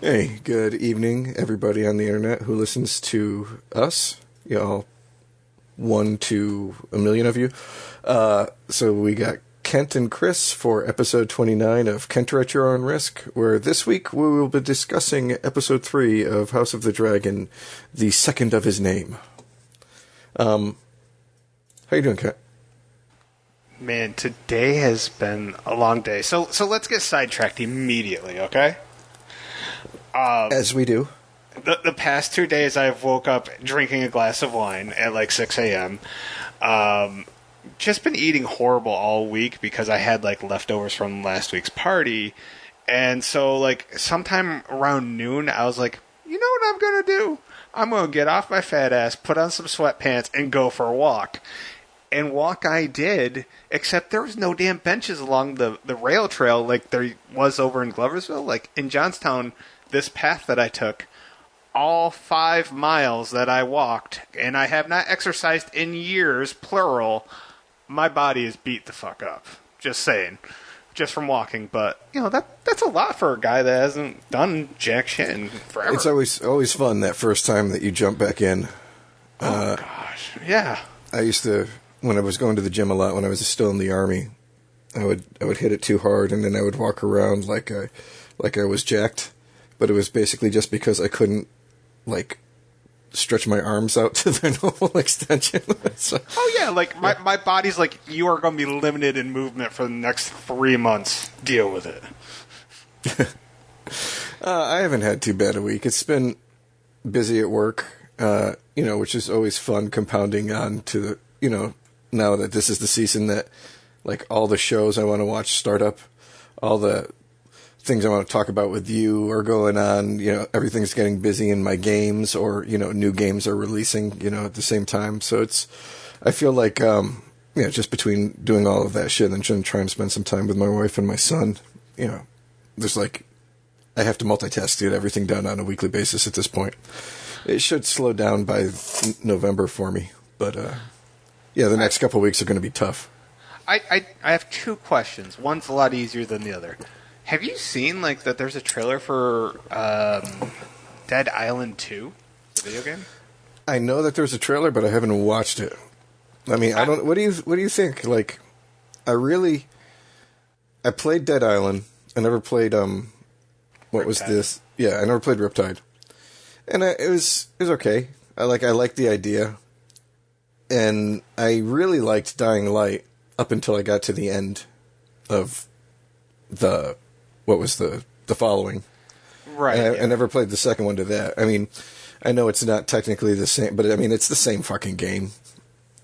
Hey, good evening, everybody on the internet who listens to us. Y'all, 1 to 1 million of you. So we got Kent and Chris for episode 29 of Kent at Your Own Risk, where this week we will be discussing episode 3 of House of the Dragon, the second of his name. How you doing, Kent? Man, today has been a long day. So let's get sidetracked immediately, okay? As we do. The past 2 days, I've woke up drinking a glass of wine at like 6 a.m. Just been eating horrible all week because I had like leftovers from last week's party. And so like sometime around noon, I was like, you know what I'm going to do? I'm going to get off my fat ass, put on some sweatpants, and go for a walk. And walk I did, except there was no damn benches along the rail trail like there was over in Gloversville. Like in Johnstown, this path that I took, all 5 miles that I walked, and I have not exercised in years, plural, my body is beat the fuck up. Just saying. Just from walking. But, you know, that's a lot for a guy that hasn't done jack shit in forever. It's always fun that first time that you jump back in. Oh, gosh. Yeah. I used to, when I was going to the gym a lot when I was still in the Army, I would hit it too hard, and then I would walk around like I was jacked. But it was basically just because I couldn't, like, stretch my arms out to their normal extension. So, oh, yeah, like, my body's like, you are going to be limited in movement for the next 3 months. Deal with it. I haven't had too bad a week. It's been busy at work, which is always fun, compounding on to the, now that this is the season that, like, all the shows I want to watch start up, all the things I want to talk about with you are going on, everything's getting busy in my games, or, new games are releasing, at the same time. So I feel like, just between doing all of that shit and then trying to spend some time with my wife and my son, there's like, I have to multitask to get everything done on a weekly basis at this point. It should slow down by November for me, but, the next couple of weeks are going to be tough. I have 2 questions. One's a lot easier than the other. Have you seen, like, that there's a trailer for Dead Island 2, the video game? I know that there's a trailer, but I haven't watched it. I mean, I don't. What do you think? Like, I played Dead Island. I never played what was this? Yeah, I never played Riptide, and it was okay. I liked the idea, and I really liked Dying Light up until I got to the end of the following. Right. I never played the second one to that. I mean, I know it's not technically the same, but I mean, it's the same fucking game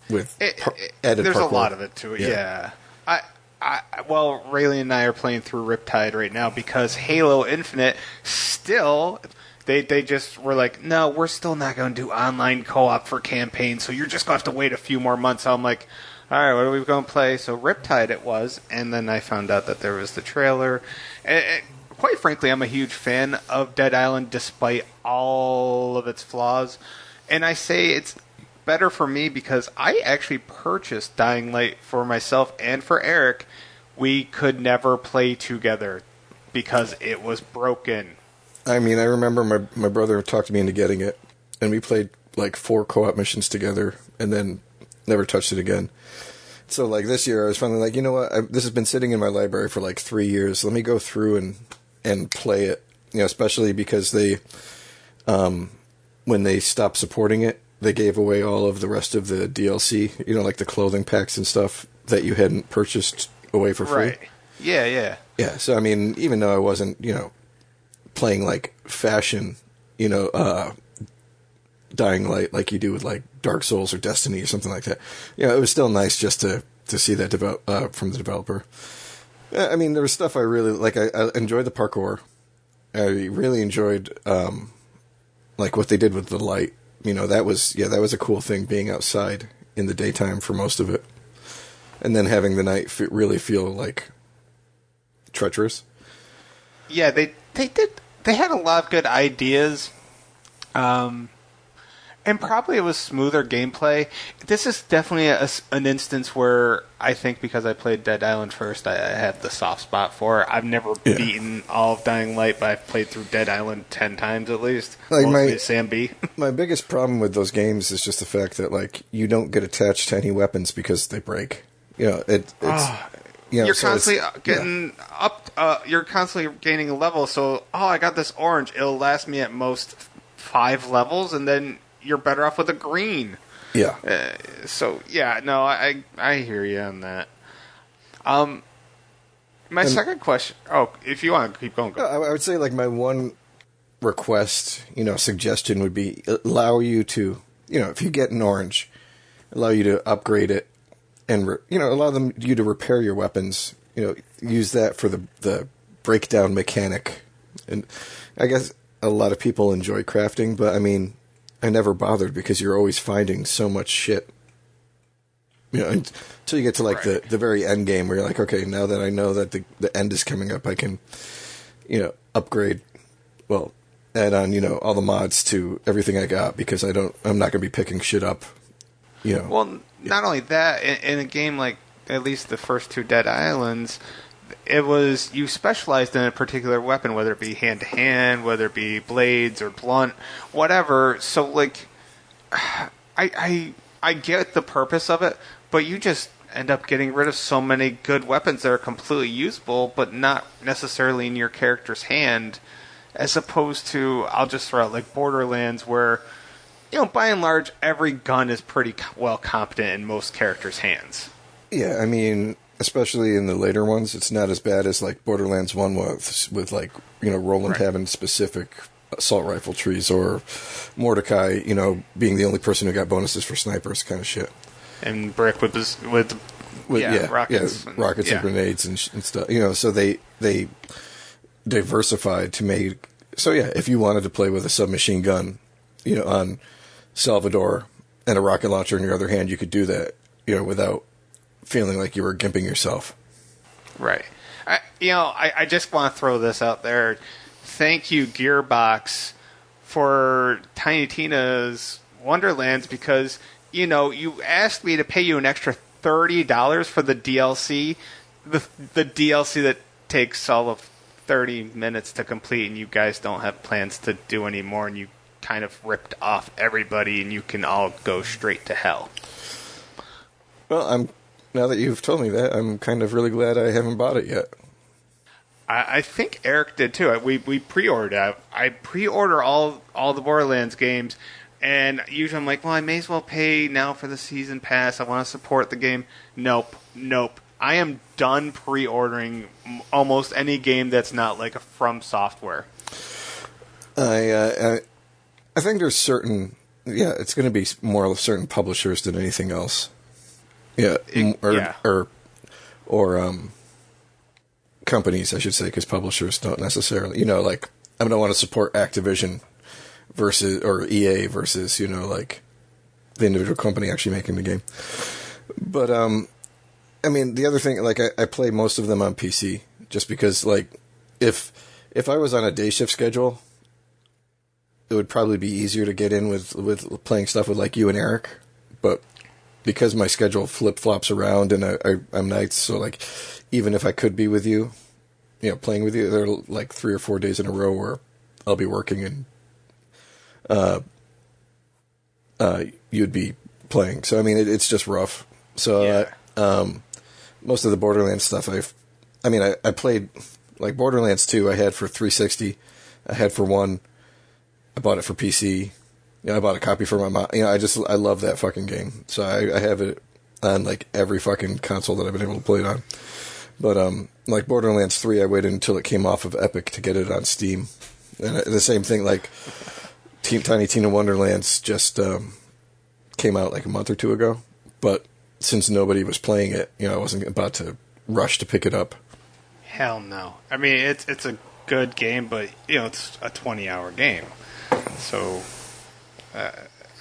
with added there's parkour. A lot of it to it, yeah. Well, Rayleigh and I are playing through Riptide right now because Halo Infinite still, they just were like, no, we're still not going to do online co-op for campaign, so you're just going to have to wait a few more months. So I'm like, all right, what are we going to play? So Riptide it was, and then I found out that there was the trailer. And quite frankly, I'm a huge fan of Dead Island despite all of its flaws. And I say it's better for me because I actually purchased Dying Light for myself and for Eric. We could never play together because it was broken. I mean, I remember my brother talked me into getting it, and we played like 4 co-op missions together, and then never touched it again. So, like, this year, I was finally like, you know what? This has been sitting in my library for, like, 3 years. Let me go through and play it. Especially because they, when they stopped supporting it, they gave away all of the rest of the DLC, like the clothing packs and stuff that you hadn't purchased away for free. Right. Yeah. Yeah, so, I mean, even though I wasn't, playing, like, fashion, Dying Light like you do with, like, Dark Souls or Destiny or something like that. It was still nice just to see that from the developer. I mean, there was stuff I really like. I enjoyed the parkour. I really enjoyed like what they did with the light. That was a cool thing, being outside in the daytime for most of it, and then having the night really feel like treacherous. Yeah, they did. They had a lot of good ideas. And probably it was smoother gameplay. This is definitely an instance where I think because I played Dead Island first, I have the soft spot for it. I've never beaten all of Dying Light, but I've played through Dead Island 10 times at least. Like Sam B. My biggest problem with those games is just the fact that like you don't get attached to any weapons because they break. You know, you're constantly getting up. You're constantly gaining a level. So, I got this orange. It'll last me at most 5 levels, and then you're better off with a green. Yeah. I hear you on that. My second question. Oh, if you want to keep going. Go. I would say like my one request, suggestion would be allow you to, if you get an orange, allow you to upgrade it, and allow you to repair your weapons. Use that for the breakdown mechanic. And I guess a lot of people enjoy crafting, but I mean, I never bothered because you're always finding so much shit. Until you get to like the very end game where you're like, okay, now that I know that the end is coming up, I can, upgrade, add on, all the mods to everything I got because I'm not going to be picking shit up. Well, not only that, in a game like at least the first 2 Dead Islands, it was you specialized in a particular weapon, whether it be hand to hand, whether it be blades or blunt, whatever. So like, I get the purpose of it, but you just end up getting rid of so many good weapons that are completely usable, but not necessarily in your character's hand, as opposed to, I'll just throw out like Borderlands, where by and large every gun is pretty well competent in most characters' hands. Yeah, I mean, especially in the later ones, it's not as bad as like Borderlands 1 with like, Roland having specific assault rifle trees, or Mordecai, being the only person who got bonuses for snipers kind of shit. And Brick with rockets. Rockets and grenades and stuff. So they diversified to make... So yeah, if you wanted to play with a submachine gun, on Salvador and a rocket launcher in your other hand, you could do that, without feeling like you were gimping yourself. Right. I just want to throw this out there. Thank you, Gearbox, for Tiny Tina's Wonderlands, because, you asked me to pay you an extra $30 for the DLC, the DLC that takes all of 30 minutes to complete, and you guys don't have plans to do any more, and you kind of ripped off everybody, and you can all go straight to hell. Well, now that you've told me that, I'm kind of really glad I haven't bought it yet. I think Eric did too. We pre-ordered. I pre-order all the Borderlands games, and usually I'm like, well, I may as well pay now for the season pass. I want to support the game. Nope. I am done pre-ordering almost any game that's not like a From Software. I think there's certain... Yeah, it's going to be more of certain publishers than anything else. Yeah, or companies, I should say, because publishers don't necessarily... like, I'm going to want to support Activision or EA versus, like, the individual company actually making the game. But, I mean, the other thing, like, I play most of them on PC, just because, like, if I was on a day shift schedule, it would probably be easier to get in with playing stuff with, like, you and Eric, but because my schedule flip-flops around and I'm nights, so, like, even if I could be with you, playing with you, there are, like, 3 or 4 days in a row where I'll be working and you'd be playing. So, I mean, it's just rough. So, most of the Borderlands stuff I played, like, Borderlands 2 I had for 360, I had for 1, I bought it for PC, I bought a copy for my mom, I love that fucking game, so I have it on, like, every fucking console that I've been able to play it on, but, like, Borderlands 3, I waited until it came off of Epic to get it on Steam, and the same thing, like, Tiny Tina Wonderlands just, came out, like, a month or 2 ago, but since nobody was playing it, I wasn't about to rush to pick it up. Hell no. I mean, it's a good game, but, it's a 20-hour game. So,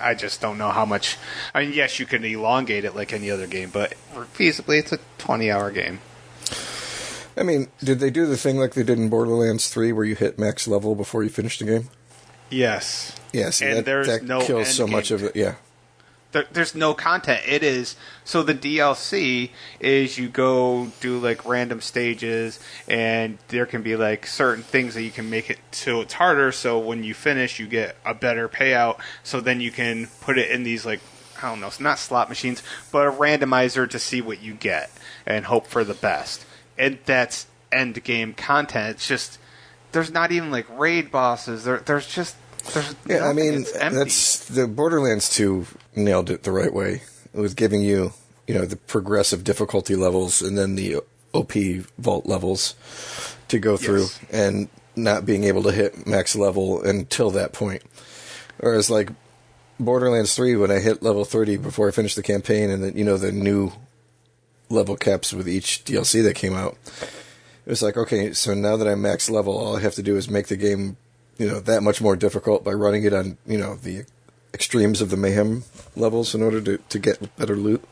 I just don't know how much... I mean, yes, you can elongate it like any other game, but feasibly, it's a 20-hour game. I mean, did they do the thing like they did in Borderlands 3 where you hit max level before you finish the game? Yes. Yeah, see, And there's that no kills end so much game. of it. Yeah. There's no content. It is so the DLC is you go do like random stages, and there can be like certain things that you can make it so it's harder. So when you finish, you get a better payout. So then you can put it in these like I don't know, it's not slot machines, but a randomizer to see what you get and hope for the best. And that's end game content. It's just there's not even like raid bosses. There's Yeah, I nothing. mean, It's empty. that's the Borderlands 2 nailed it the right way. It was giving you, the progressive difficulty levels and then the OP vault levels to go through, Yes. and not being able to hit max level until that point. Whereas, like, Borderlands 3, when I hit level 30 before I finished the campaign, and then, the new level caps with each DLC that came out, it was like, okay, so now that I'm max level, all I have to do is make the game that much more difficult by running it on, the extremes of the mayhem levels in order to get better loot.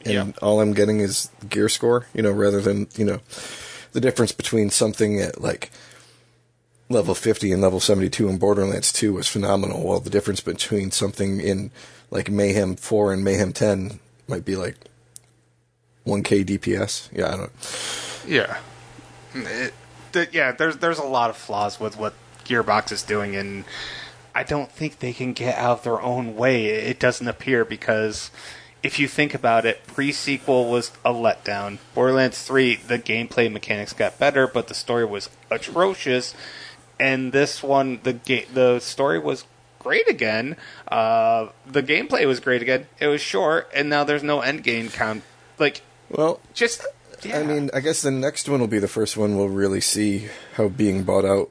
And all I'm getting is gear score, rather than, the difference between something at like level 50 and level 72 in Borderlands 2 was phenomenal, while the difference between something in like Mayhem 4 and Mayhem 10 might be like 1k DPS. Yeah, I don't know. Yeah. There's a lot of flaws with what Gearbox is doing, and I don't think they can get out of their own way. It doesn't appear, because if you think about it, pre-sequel was a letdown. Borderlands 3, the gameplay mechanics got better, but the story was atrocious. And this one, the story was great again. The gameplay was great again. It was short, and now there's no end game count. Well, Yeah. I mean, I guess the next one will be the first one we'll really see how being bought out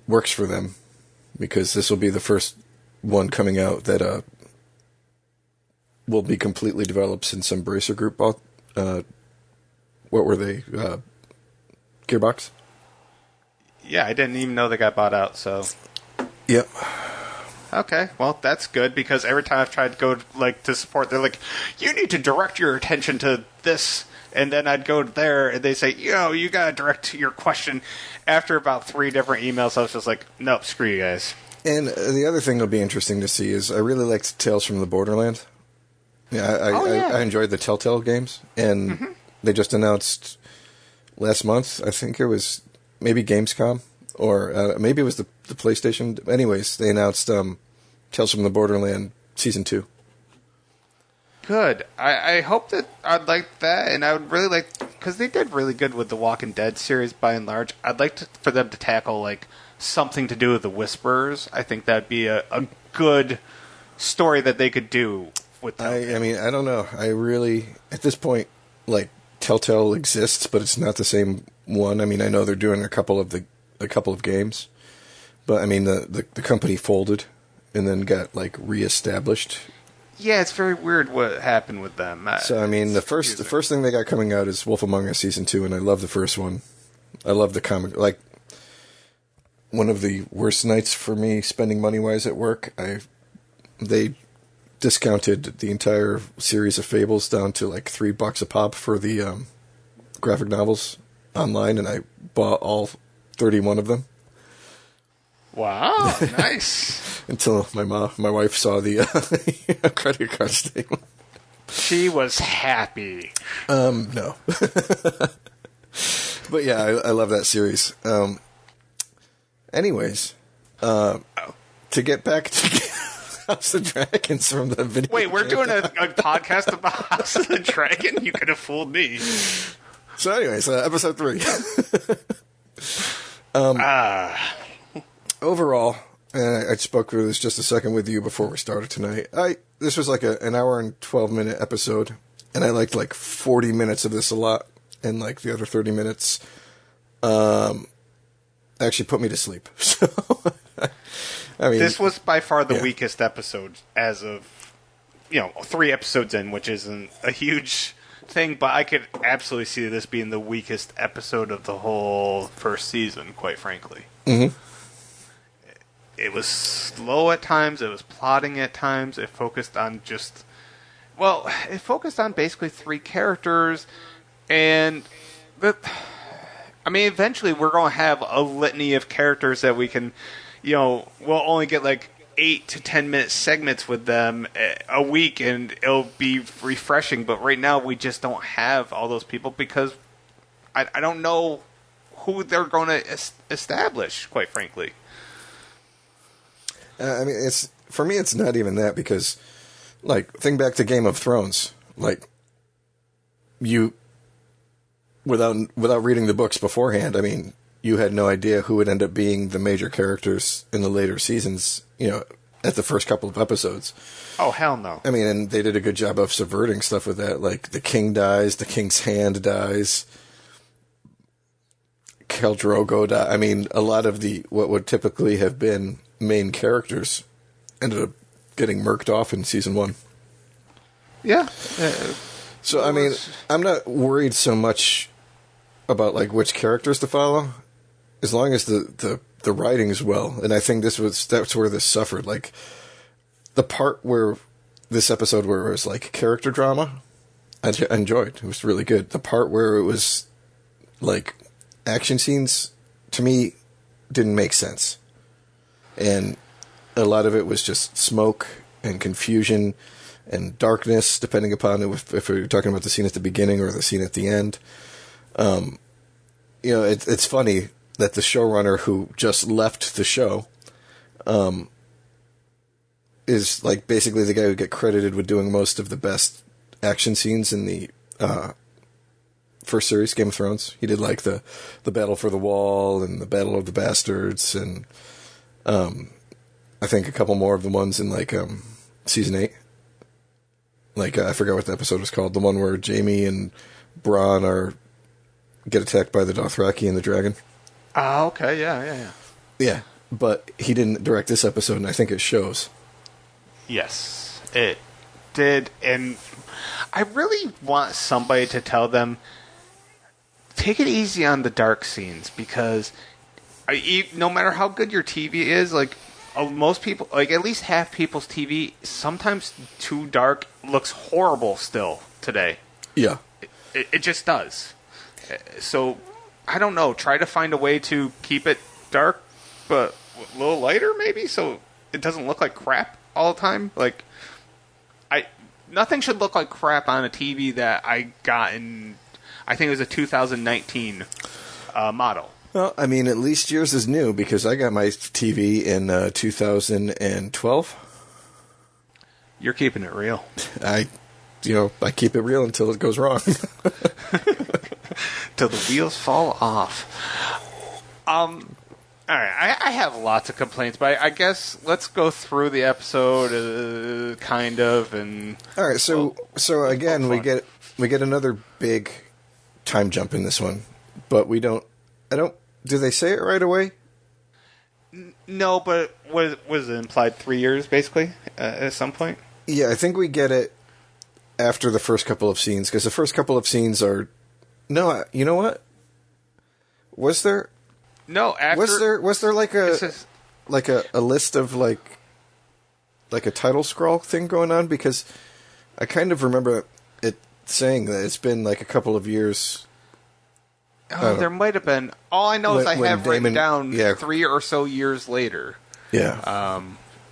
works for them, because this will be the first one coming out that will be completely developed since some Bracer Group bought. What were they? Gearbox? Yeah, I didn't even know they got bought out, so... Yep. Okay, well, that's good, because every time I've tried to go to support, they're like, you need to direct your attention to this, and then I'd go there, and they say, you gotta direct your question. After about 3 different emails, I was just like, nope, screw you guys. And the other thing that'll be interesting to see is I really liked Tales from the Borderland. Yeah, I enjoyed the Telltale games, and they just announced last month, I think it was maybe Gamescom, or maybe it was the PlayStation. Anyways, they announced Tales from the Borderland Season 2. Good. I hope that I'd like that, and I would really like, because they did really good with the Walking Dead series by and large. I'd like for them to tackle something to do with the Whisperers. I think that'd be a good story that they could do with them. I mean, I don't know. I really, at this point, Telltale exists, but it's not the same one. I mean, I know they're doing a couple of games, but I mean, the company folded and then got reestablished. Yeah, it's very weird what happened with them. So I mean, the first thing they got coming out is Wolf Among Us Season 2, and I love the first one. I love the comic. One of the worst nights for me spending money wise at work, they discounted the entire series of Fables down to $3 a pop for the graphic novels online, and I bought all 31 of them. Wow, nice. Until my wife saw the credit card statement. She was happy. No. But yeah, I love that series. Anyways, to get back to House of Dragons from the video. Wait, we're doing a podcast about House of the Dragon? You could have fooled me. So anyways, episode 3. Overall, and I spoke through this just a second with you before we started tonight. This was an hour and 12-minute episode, and I liked 40 minutes of this a lot, and the other 30 minutes actually put me to sleep. So, I mean, this was by far the weakest episode as of 3 episodes in, which isn't a huge thing, but I could absolutely see this being the weakest episode of the whole first season, quite frankly. Mm-hmm. It was slow at times. It was plotting at times. It focused on basically 3 characters, and I mean, eventually we're going to have a litany of characters that we can, we'll only get like 8 to 10 minute segments with them a week, and it'll be refreshing. But right now we just don't have all those people because I don't know who they're going to establish, quite frankly. I mean, for me, it's not even that because, like, think back to Game of Thrones. Like, without reading the books beforehand, I mean, you had no idea who would end up being the major characters in the later seasons, at the first couple of episodes. Oh, hell no. I mean, and they did a good job of subverting stuff with that. Like, the king dies, the king's hand dies, Khal Drogo dies. I mean, a lot of what would typically have been main characters ended up getting murked off in season 1. Yeah. So, I mean, I'm not worried so much about, like, which characters to follow, as long as the writing is well. And I think that's where this suffered. Like, the part where this episode where it was, like, character drama, I enjoyed. It was really good. The part where it was, like, action scenes, to me, didn't make sense. And a lot of it was just smoke and confusion and darkness, depending upon if we're talking about the scene at the beginning or the scene at the end. It's funny that the showrunner who just left the show is like basically the guy who get credited with doing most of the best action scenes in the first series, Game of Thrones. He did like the Battle for the Wall and the Battle of the Bastards, and I think a couple more of the ones in like season 8. Like I forgot what the episode was called. The one where Jaime and Bronn get attacked by the Dothraki and the dragon. Oh, okay, yeah. Yeah, but he didn't direct this episode, and I think it shows. Yes, it did, and I really want somebody to tell them, take it easy on the dark scenes, because no matter how good your TV is, like, most people, like at least half people's TV, sometimes too dark, looks horrible still today. Yeah. It just does. So, I don't know, try to find a way to keep it dark, but a little lighter maybe, so it doesn't look like crap all the time. Like, nothing should look like crap on a TV that I got in, I think it was a 2019 model. Well, I mean, at least yours is new, because I got my TV in 2012. You're keeping it real. I keep it real until it goes wrong. Till the wheels fall off. All right, I have lots of complaints, but I guess let's go through the episode, kind of, and... All right, so again, we get another big time jump in this one, but do they say it right away? No, but was it implied 3 years, basically, at some point? Yeah, I think we get it after the first couple of scenes, because the first couple of scenes are... No, you know what? Was there... No, after... Was there like a list of like a title scroll thing going on? Because I kind of remember it saying that it's been like a couple of years... Oh, there might have been. All I know is I have written down 3 or so years later. Yeah.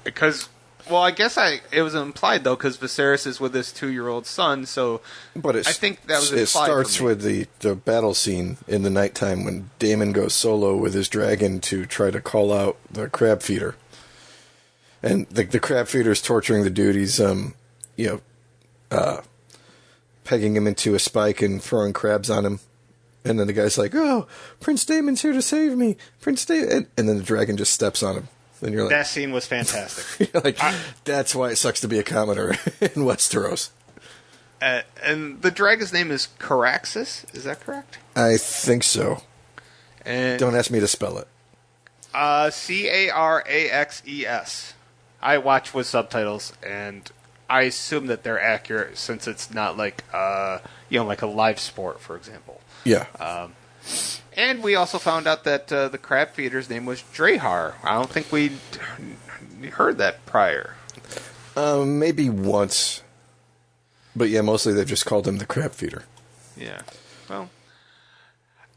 Because, well, I guess it was implied, though, because Viserys is with his 2-year-old son, so I think that was implied. It starts with the battle scene in the nighttime when Daemon goes solo with his dragon to try to call out the crab feeder. And the crab feeder's torturing the dude. He's, pegging him into a spike and throwing crabs on him. And then the guy's like, "Oh, Prince Daemon's here to save me, Prince Daemon," and then the dragon just steps on him. And you're like, that scene was fantastic. You're like, that's why it sucks to be a commoner in Westeros. And the dragon's name is Caraxes. Is that correct? I think so. And don't ask me to spell it. Caraxes. I watch with subtitles, and I assume that they're accurate since it's not like like a live sport, for example. Yeah. And we also found out that the crab feeder's name was Drahar. I don't think we'd heard that prior. Maybe once. But yeah, mostly they've just called him the crab feeder. Yeah. Well,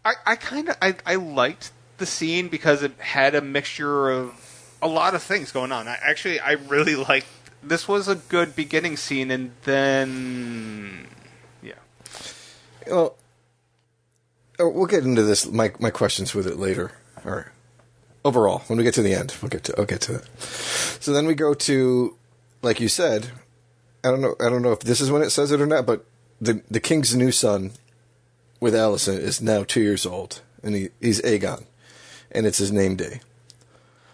I liked the scene because it had a mixture of a lot of things going on. I really liked. This was a good beginning scene, and then yeah. Well, we'll get into this. My questions with it later. All right. Overall, when we get to the end, I'll get to that. So then we go to, like you said, I don't know if this is when it says it or not, but the king's new son with Alicent is now 2 years old, and he's Aegon, and it's his name day.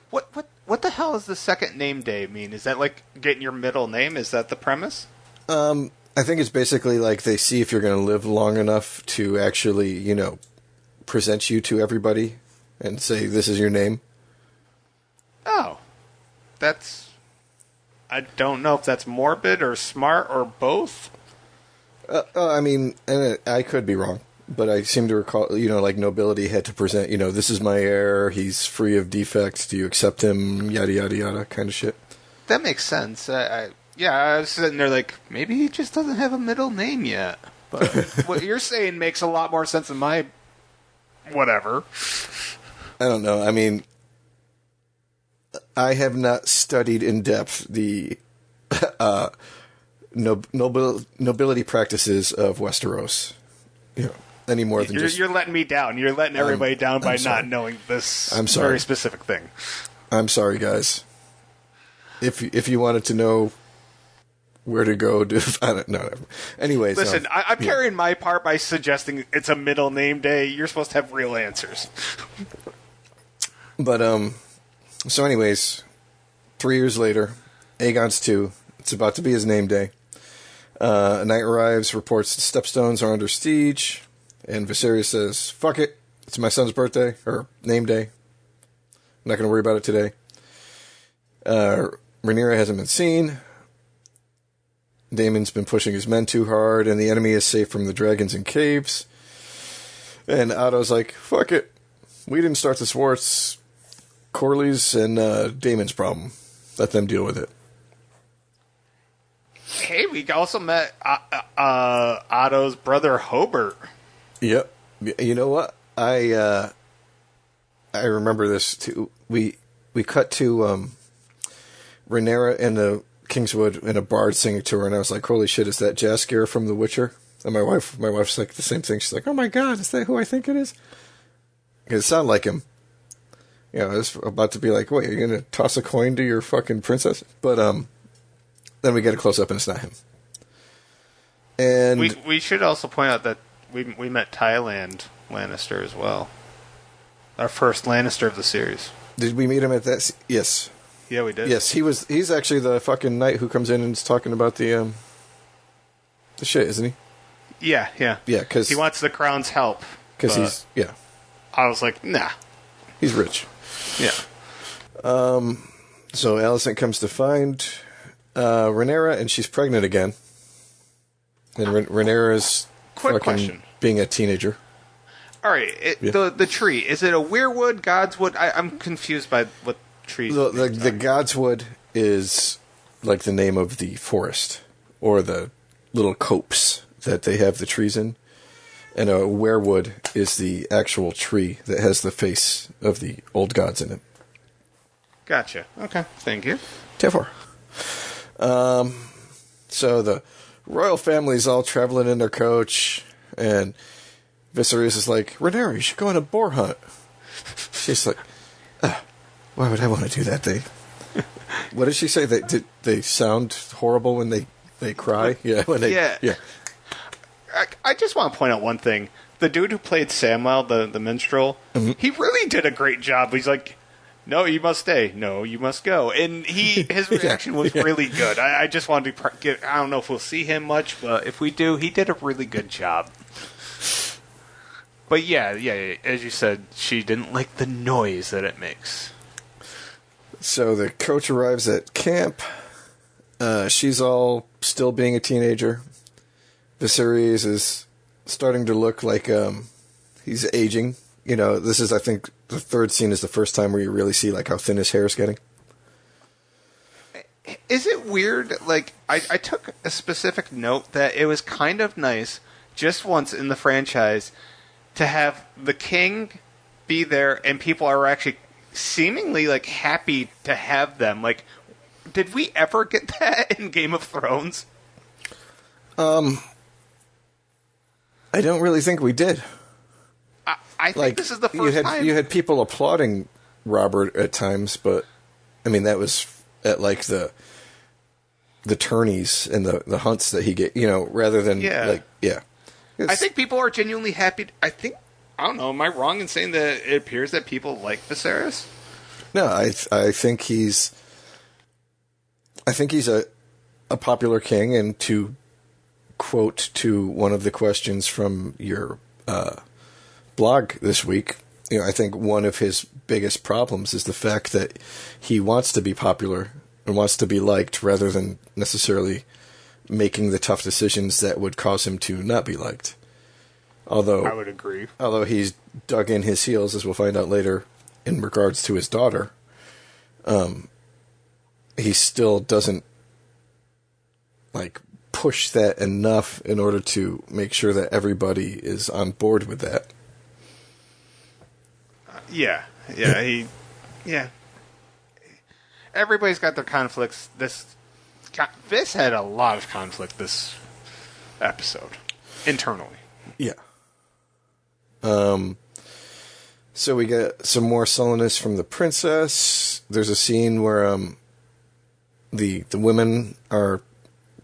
What the hell does the second name day mean? Is that like getting your middle name? Is that the premise? I think it's basically like they see if you're going to live long enough to actually, present you to everybody and say this is your name. Oh, I don't know if that's morbid or smart or both. I mean, and I could be wrong, but I seem to recall, like nobility had to present, this is my heir, he's free of defects, do you accept him, yada, yada, yada, kind of shit. That makes sense. I was sitting there like, maybe he just doesn't have a middle name yet. But what you're saying makes a lot more sense than my whatever. I don't know. I mean, I have not studied in depth the nobility practices of Westeros, any more than you're letting me down. You're letting everybody down by not knowing this very specific thing. I'm sorry, guys. If you wanted to know where to go, I don't know. Anyways, listen, I'm carrying my part by suggesting it's a middle name day. You're supposed to have real answers. But so anyways, 3 years later, Aegon's 2. It's about to be his name day. A knight arrives, reports the Stepstones are under siege, and Viserys says, "Fuck it, it's my son's birthday or name day. I'm not going to worry about it today." Rhaenyra hasn't been seen. Daemon's been pushing his men too hard, and the enemy is safe from the dragons and caves. And Otto's like, "Fuck it, we didn't start this war. It's Corley's and Daemon's problem. Let them deal with it." Hey, we also met Otto's brother Hobart. Yep. You know what? I remember this too. We cut to Rhaenyra and the Kingswood in a bard singing to her, and I was like, "Holy shit, is that Jaskier from The Witcher?" And my wife's like the same thing. She's like, "Oh my god, is that who I think it is?" It sounded like him. It's about to be like, "Wait, you're gonna toss a coin to your fucking princess?" But then we get a close up, and it's not him. And we should also point out that we met Thailand Lannister as well. Our first Lannister of the series. Did we meet him at that? Yes. Yeah, we did. Yes, he's actually the fucking knight who comes in and is talking about the shit, isn't he? Yeah. Yeah, because he wants the crown's help. Because he's I was like, nah. He's rich. Yeah. So Alicent comes to find Rhaenyra, and she's pregnant again. And Rhaenyra is Quick question. Being a teenager. All right, the tree, is it a weirwood, godswood? I'm confused by what trees. The godswood is like the name of the forest, or the little copse that they have the trees in. And a weirwood is the actual tree that has the face of the old gods in it. Gotcha. Okay, thank you. Therefore. So the royal family's all traveling in their coach, and Viserys is like, "Rhaenyra, you should go on a boar hunt." She's like, "Why would I want to do that? What did she say? They sound horrible when they cry? Yeah, when they... Yeah. I just want to point out one thing. The dude who played Samwell, the minstrel, he really did a great job. He's like, "No, you must stay. No, you must go." And his reaction was really good. I just wanted to I don't know if we'll see him much, but if we do, he did a really good job. But yeah, as you said, she didn't like the noise that it makes. So the coach arrives at camp. She's all still being a teenager. Viserys is starting to look like he's aging. This is, I think, the third scene is the first time where you really see like how thin his hair is getting. Is it weird? Like, I took a specific note that it was kind of nice just once in the franchise to have the king be there and people are actually seemingly like happy to have them. Like, did we ever get that in Game of Thrones? I don't really think we did. I think this is the first time. You had people applauding Robert at times, but I mean that was at like the tourneys and the hunts that he get, rather than I think people are genuinely happy. I don't know. Am I wrong in saying that it appears that people like Viserys? No, I think he's a popular king, and to quote to one of the questions from your blog this week, I think one of his biggest problems is the fact that he wants to be popular and wants to be liked rather than necessarily making the tough decisions that would cause him to not be liked. Although I would agree. Although he's dug in his heels, as we'll find out later, in regards to his daughter, he still doesn't push that enough in order to make sure that everybody is on board with that. Yeah. Everybody's got their conflicts. This had a lot of conflict this episode internally. Yeah. So we get some more sullenness from the princess. There's a scene where the women are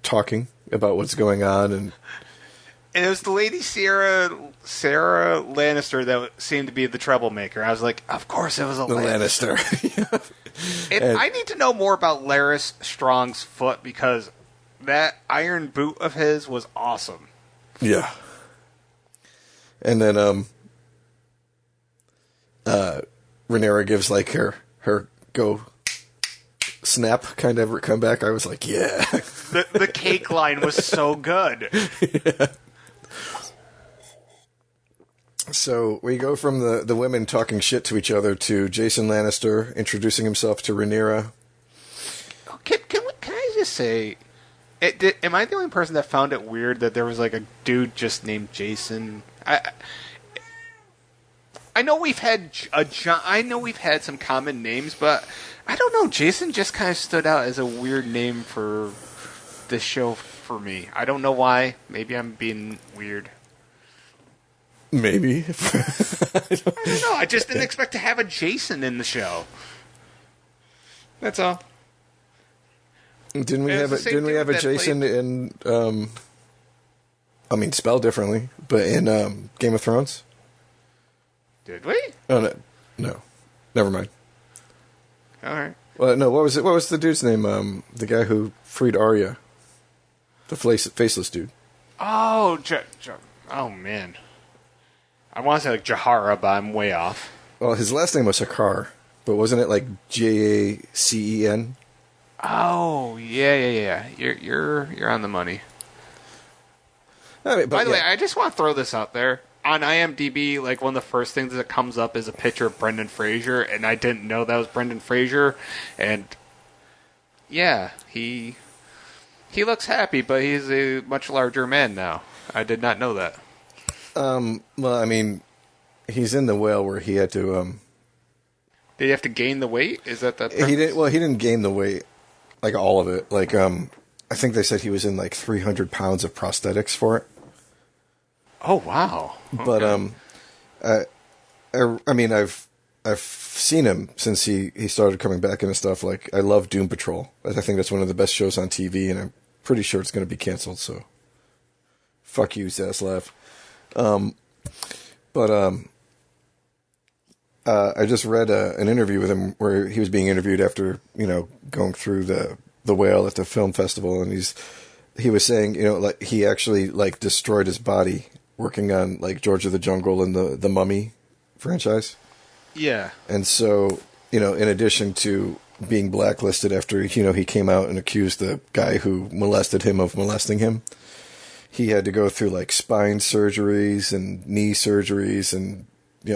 talking about what's going on, and it was the lady Sarah Lannister that seemed to be the troublemaker. I was like, of course it was a Lannister. And I need to know more about Larys Strong's foot, because that iron boot of his was awesome. Yeah. And then Rhaenyra gives her go snap kind of comeback. I was like, yeah. The cake line was so good. Yeah. So we go from the women talking shit to each other to Jason Lannister introducing himself to Rhaenyra. Can I just say, am I the only person that found it weird that there was a dude just named Jason? I know we've had some common names, but I don't know. Jason just kind of stood out as a weird name for this show for me. I don't know why. Maybe I'm being weird. Maybe. I don't know. I just didn't expect to have a Jason in the show. That's all. Didn't we have a Jason in? Spelled differently, but in Game of Thrones. Did we? Oh no, never mind. All right. Well, no. What was it? What was the dude's name? The guy who freed Arya, the faceless dude. Oh, oh man. I want to say Jahara, but I'm way off. Well, his last name was Hakar, but wasn't it Jacen? Oh, yeah. You're on the money. By the way, I just want to throw this out there. On IMDb, one of the first things that comes up is a picture of Brendan Fraser, and I didn't know that was Brendan Fraser. And yeah, he looks happy, but he's a much larger man now. I did not know that. Well, he's in the whale where he had to. Did he have to gain the weight? Is that the? He didn't. Well, he didn't gain the weight, all of it. I think they said he was in 300 pounds of prosthetics for it. Oh wow! Okay. But I've seen him since he started coming back into stuff. I love Doom Patrol. I think that's one of the best shows on TV, and I'm pretty sure it's going to be canceled. So, fuck you, Zaslav. I just read an interview with him where he was being interviewed after going through the whale at the film festival, and he was saying he actually destroyed his body working on George of the Jungle and the Mummy franchise. Yeah. And so, in addition to being blacklisted after, he came out and accused the guy who molested him of molesting him, he had to go through spine surgeries and knee surgeries and,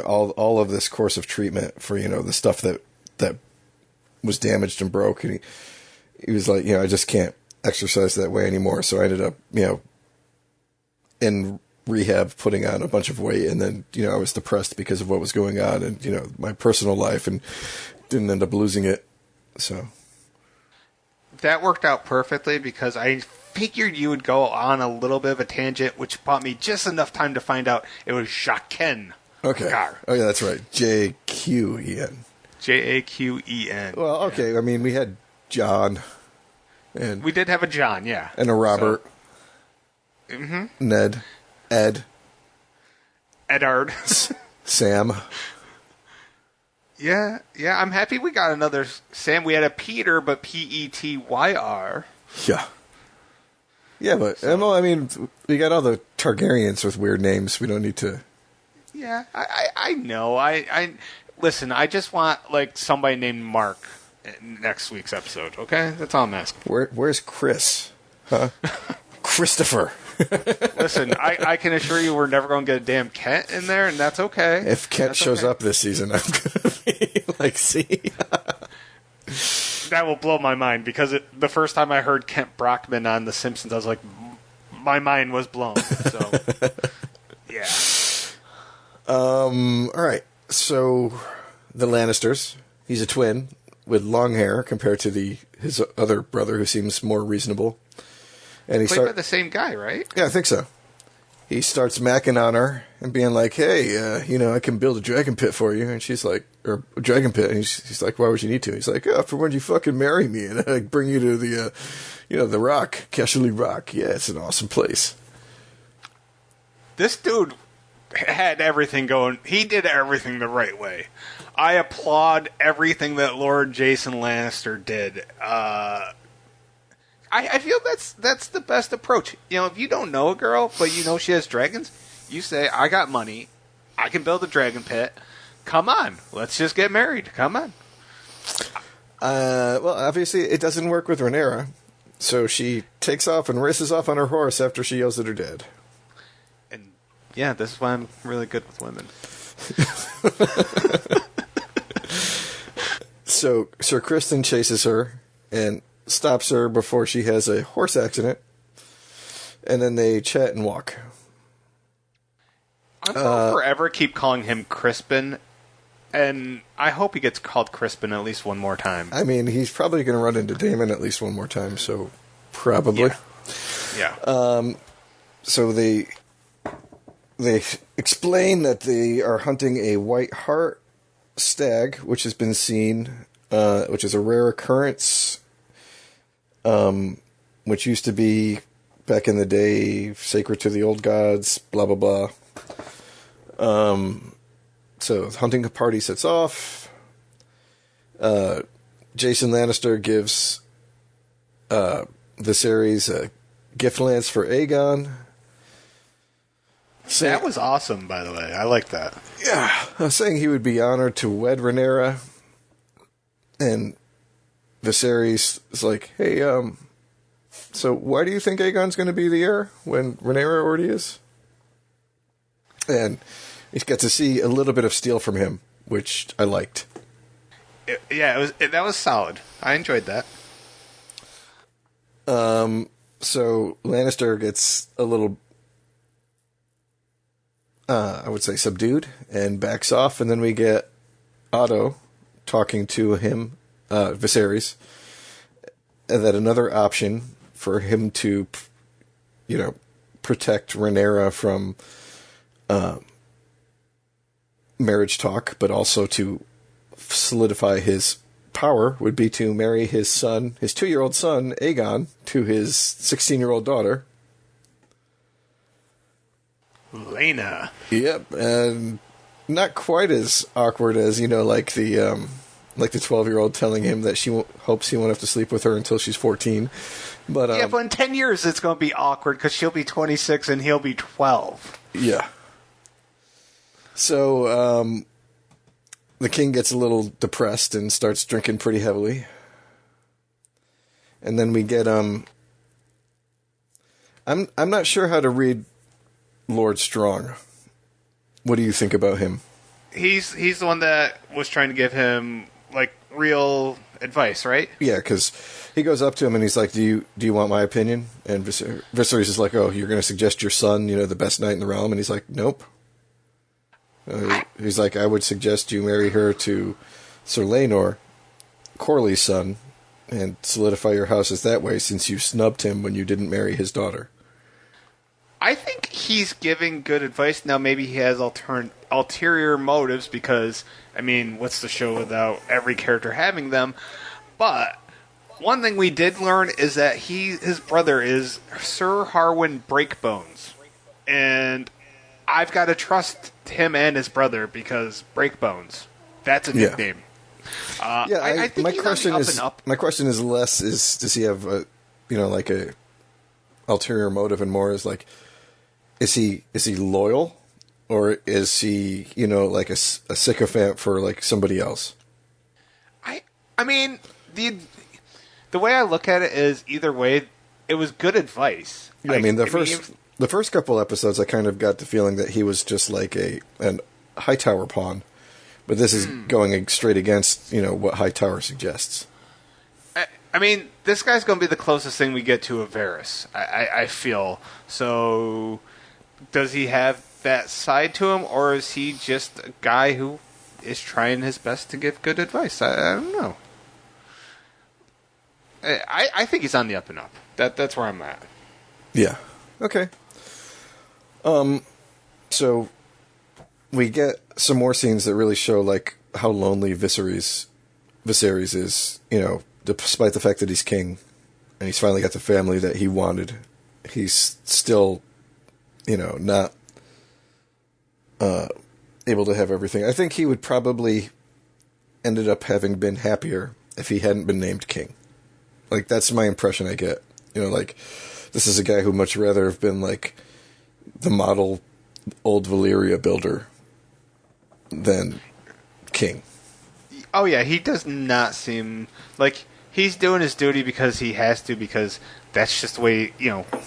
all of this course of treatment for, the stuff that was damaged and broke. And he was like, I just can't exercise that way anymore. So I ended up, in rehab, putting on a bunch of weight, and then, I was depressed because of what was going on and, my personal life, and didn't end up losing it. So that worked out perfectly because I figured you would go on a little bit of a tangent, which bought me just enough time to find out it was Jaquen. Okay. Gar. Oh, yeah, that's right. Jaquen. Jaquen. Well, okay. Yeah. I mean, we had John. And we did have a John, yeah. And a Robert. So, mm-hmm. Ned. Ed. Edard. Sam. Yeah, I'm happy we got another Sam. We had a Peter, but Petyr. Yeah. Yeah, but, well, I mean, we got all the Targaryens with weird names. We don't need to... Yeah, I know. I listen, I just want, somebody named Mark in next week's episode, okay? That's all I'm asking. Where's Chris? Huh? Christopher. Listen, I can assure you we're never going to get a damn Kent in there, and that's okay. If Kent shows up this season, I'm going to be see. That will blow my mind, because the first time I heard Kent Brockman on The Simpsons, I was like, my mind was blown. So, yeah. All right. So, the Lannisters. He's a twin with long hair compared to his other brother, who seems more reasonable. And Played by the same guy, right? Yeah, I think so. He starts macking on her and being like, "Hey, I can build a dragon pit for you." And she's like, "Or a dragon pit." And he's like, "Why would you need to?" He's like, "Oh, for when you fucking marry me and I bring you to the, the Rock, Casherly Rock. Yeah, it's an awesome place." This dude had everything going. He did everything the right way. I applaud everything that Lord Jason Lannister did. I feel that's the best approach. If you don't know a girl, but you know she has dragons, you say, "I got money. I can build a dragon pit. Come on. Let's just get married. Come on." Well, obviously it doesn't work with Rhaenyra, so she takes off and races off on her horse after she yells at her dad. And yeah, this is why I'm really good with women. So Sir Criston chases her and stops her before she has a horse accident, and then they chat and walk. I'm going to forever keep calling him Crispin, and I hope he gets called Crispin at least one more time. I mean, he's probably going to run into Daemon at least one more time, so probably. Yeah. So they explain that they are hunting a white hart stag, which has been seen, which is a rare occurrence, which used to be, back in the day, sacred to the old gods, blah, blah, blah. So the hunting party sets off. Jason Lannister gives Viserys a gift lance for Aegon. That was awesome, by the way. I like that. Yeah. Saying he would be honored to wed Rhaenyra. And Viserys is like, "Hey, so why do you think Aegon's going to be the heir when Rhaenyra already is?" And he gets to see a little bit of steel from him, which I liked. That was solid. I enjoyed that. So Lannister gets a little, I would say, subdued and backs off, and then we get Otto talking to him, Viserys, and that another option for him to, protect Rhaenyra from marriage talk, but also to solidify his power, would be to marry his son, his 2-year-old son, Aegon, to his 16-year-old daughter, Lena. Yep, and not quite as awkward as, like the 12-year-old telling him that she hopes he won't have to sleep with her until she's 14. But but in 10 years it's going to be awkward because she'll be 26 and he'll be 12. Yeah. So the king gets a little depressed and starts drinking pretty heavily. And then we get I'm not sure how to read Lord Strong. What do you think about him? He's the one that was trying to give him real advice, right? Yeah, because he goes up to him and he's like, "Do you want my opinion?" And Viserys is like, "Oh, you're going to suggest your son, the best knight in the realm?" And he's like, "Nope." He's like, "I would suggest you marry her to Sir Laenor, Corley's son, and solidify your houses that way, since you snubbed him when you didn't marry his daughter." I think he's giving good advice. Now, maybe he has ulterior motives because, I mean, what's the show without every character having them? But one thing we did learn is that his brother is Sir Harwin Breakbones. And I've got to trust him and his brother because Breakbones, that's a nickname. I think my he's question on the is up and up. my question is less is does he have like a ulterior motive, and more is like, is he loyal, or is he like a sycophant for like somebody else? I mean, the way I look at it is either way, it was good advice. Yeah, I mean the first couple episodes, I kind of got the feeling that he was just like an Hightower pawn, but this is going straight against what Hightower suggests. I mean, this guy's going to be the closest thing we get to a Varys, I feel. So, does he have that side to him, or is he just a guy who is trying his best to give good advice? I don't know. I think he's on the up and up. That's where I'm at. Yeah. Okay. So we get some more scenes that really show like how lonely Viserys is, despite the fact that he's king and he's finally got the family that he wanted. He's still, not able to have everything. I think he would probably ended up having been happier if he hadn't been named king. Like, that's my impression I get. Like, this is a guy who much rather have been, like, the model old Valyria builder than king. Oh, yeah, he does not seem like he's doing his duty because he has to, because that's just the way,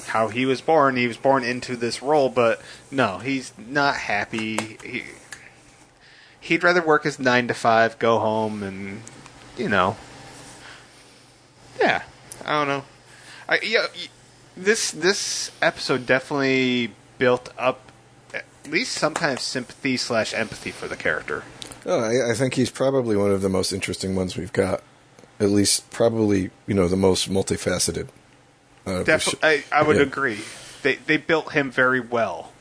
how he was born. He was born into this role, but no, he's not happy. He'd rather work his 9 to 5, go home, and, yeah, I don't know. This episode definitely built up at least some kind of sympathy / empathy for the character. Oh, I think he's probably one of the most interesting ones we've got. At least, probably, the most multifaceted. Definitely, I would agree. They built him very well.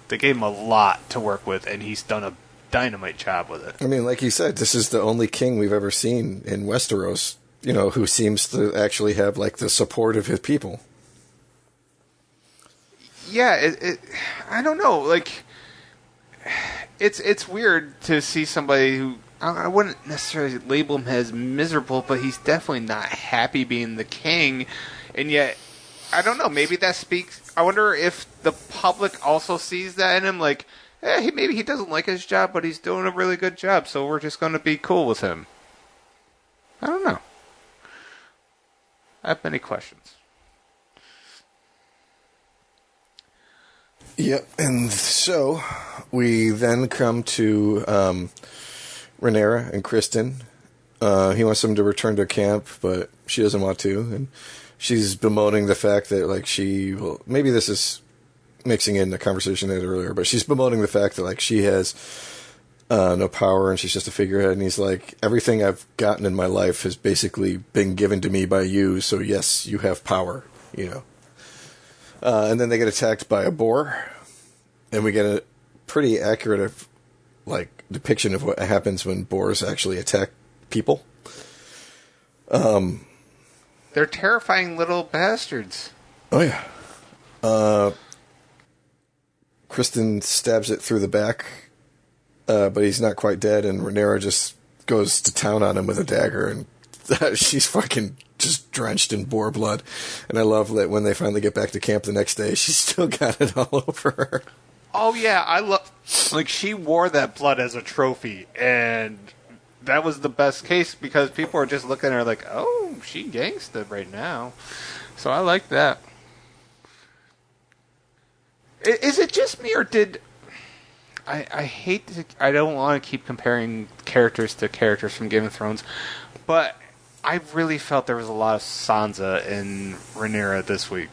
They gave him a lot to work with, and he's done a dynamite job with it. I mean, like you said, this is the only king we've ever seen in Westeros, who seems to actually have, like, the support of his people. Yeah, I don't know. Like, it's weird to see somebody who, I wouldn't necessarily label him as miserable, but he's definitely not happy being the king. And yet, I don't know, maybe that speaks. I wonder if the public also sees that in him, like, maybe he doesn't like his job, but he's doing a really good job, so we're just going to be cool with him. I don't know. I have many questions. Yep, and so we then come to Rhaenyra and Kristen. He wants them to return to camp, but she doesn't want to, and she's bemoaning the fact that, like, maybe this is mixing in the conversation they had earlier, but she's bemoaning the fact that, like, she has no power and she's just a figurehead, and he's like, everything I've gotten in my life has basically been given to me by you, so yes, you have power, and then they get attacked by a boar, and we get a pretty accurate depiction of what happens when boars actually attack people. They're terrifying little bastards. Oh, yeah. Kristen stabs it through the back, but he's not quite dead, and Rhaenyra just goes to town on him with a dagger, and she's fucking just drenched in boar blood. And I love that when they finally get back to camp the next day, she's still got it all over her. Oh, yeah, I love... Like, she wore that blood as a trophy, and that was the best case, because people are just looking at her like, oh, she gangsta right now. So I like that. Is it just me, or did... I hate to... I don't want to keep comparing characters to characters from Game of Thrones, but I really felt there was a lot of Sansa in Rhaenyra this week.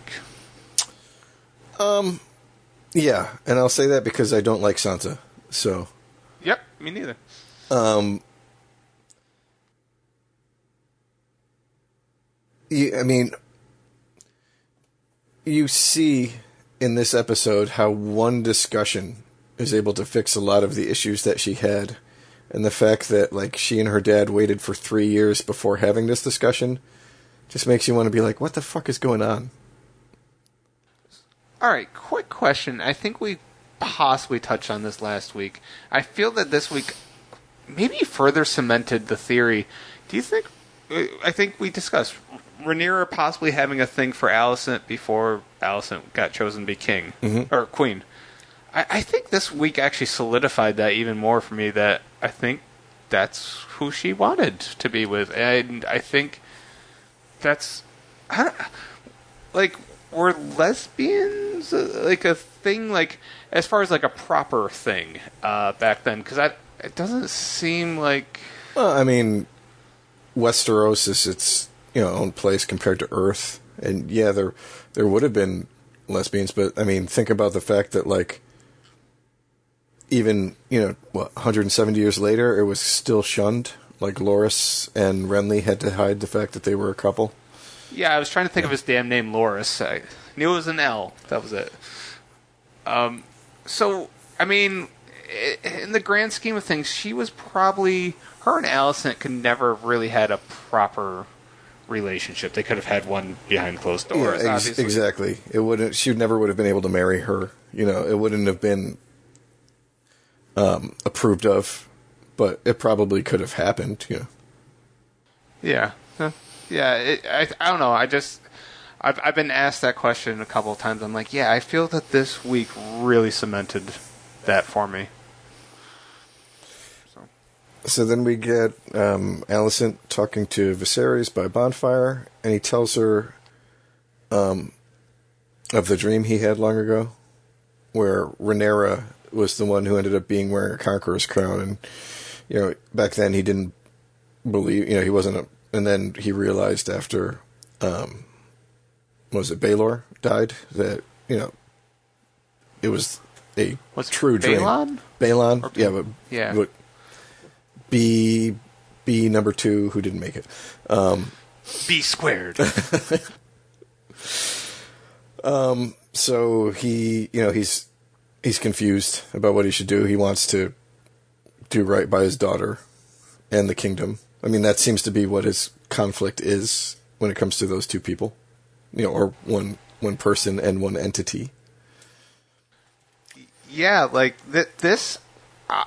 Yeah, and I'll say that because I don't like Sansa. So. Yep, me neither. You see in this episode how one discussion is able to fix a lot of the issues that she had. And the fact that, like, she and her dad waited for 3 years before having this discussion just makes you want to be like, what the fuck is going on? All right, quick question. I think we possibly touched on this last week. I feel that this week maybe further cemented the theory. Do you think... I think we discussed Rhaenyra possibly having a thing for Alicent before Alicent got chosen to be king. Mm-hmm. Or queen. I think this week actually solidified that even more for me, that I think that's who she wanted to be with. And I think that's... like, were lesbians like a thing, like, as far as like a proper thing back then? Because it doesn't seem like... Well, I mean, Westeros is its own place compared to Earth. And yeah, there would have been lesbians, but I mean, think about the fact that, like, even, 170 years later, it was still shunned. Like, Loras and Renly had to hide the fact that they were a couple. Yeah, I was trying to think of his damn name, Loras. I knew it was an L. That was it. So, I mean, in the grand scheme of things, she was probably... Her and Alicent could never really had a proper relationship. They could have had one behind closed doors, obviously. Exactly. She never would have been able to marry her. It wouldn't have been approved of, but it probably could have happened. Yeah. Yeah. I don't know. I've been asked that question a couple of times. I'm like, yeah, I feel that this week really cemented that for me. So then we get Alicent talking to Viserys by bonfire, and he tells her of the dream he had long ago, where Rhaenyra was the one who ended up being wearing a conqueror's crown, and back then he didn't believe, he wasn't and then he realized after, was it Baelor died, that it was a true dream. Balon? Yeah, but yeah. But B number 2 who didn't make it. B squared. So he, he's confused about what he should do. He wants to do right by his daughter and the kingdom. I mean, that seems to be what his conflict is when it comes to those two people, or one person and one entity. Yeah, like this. I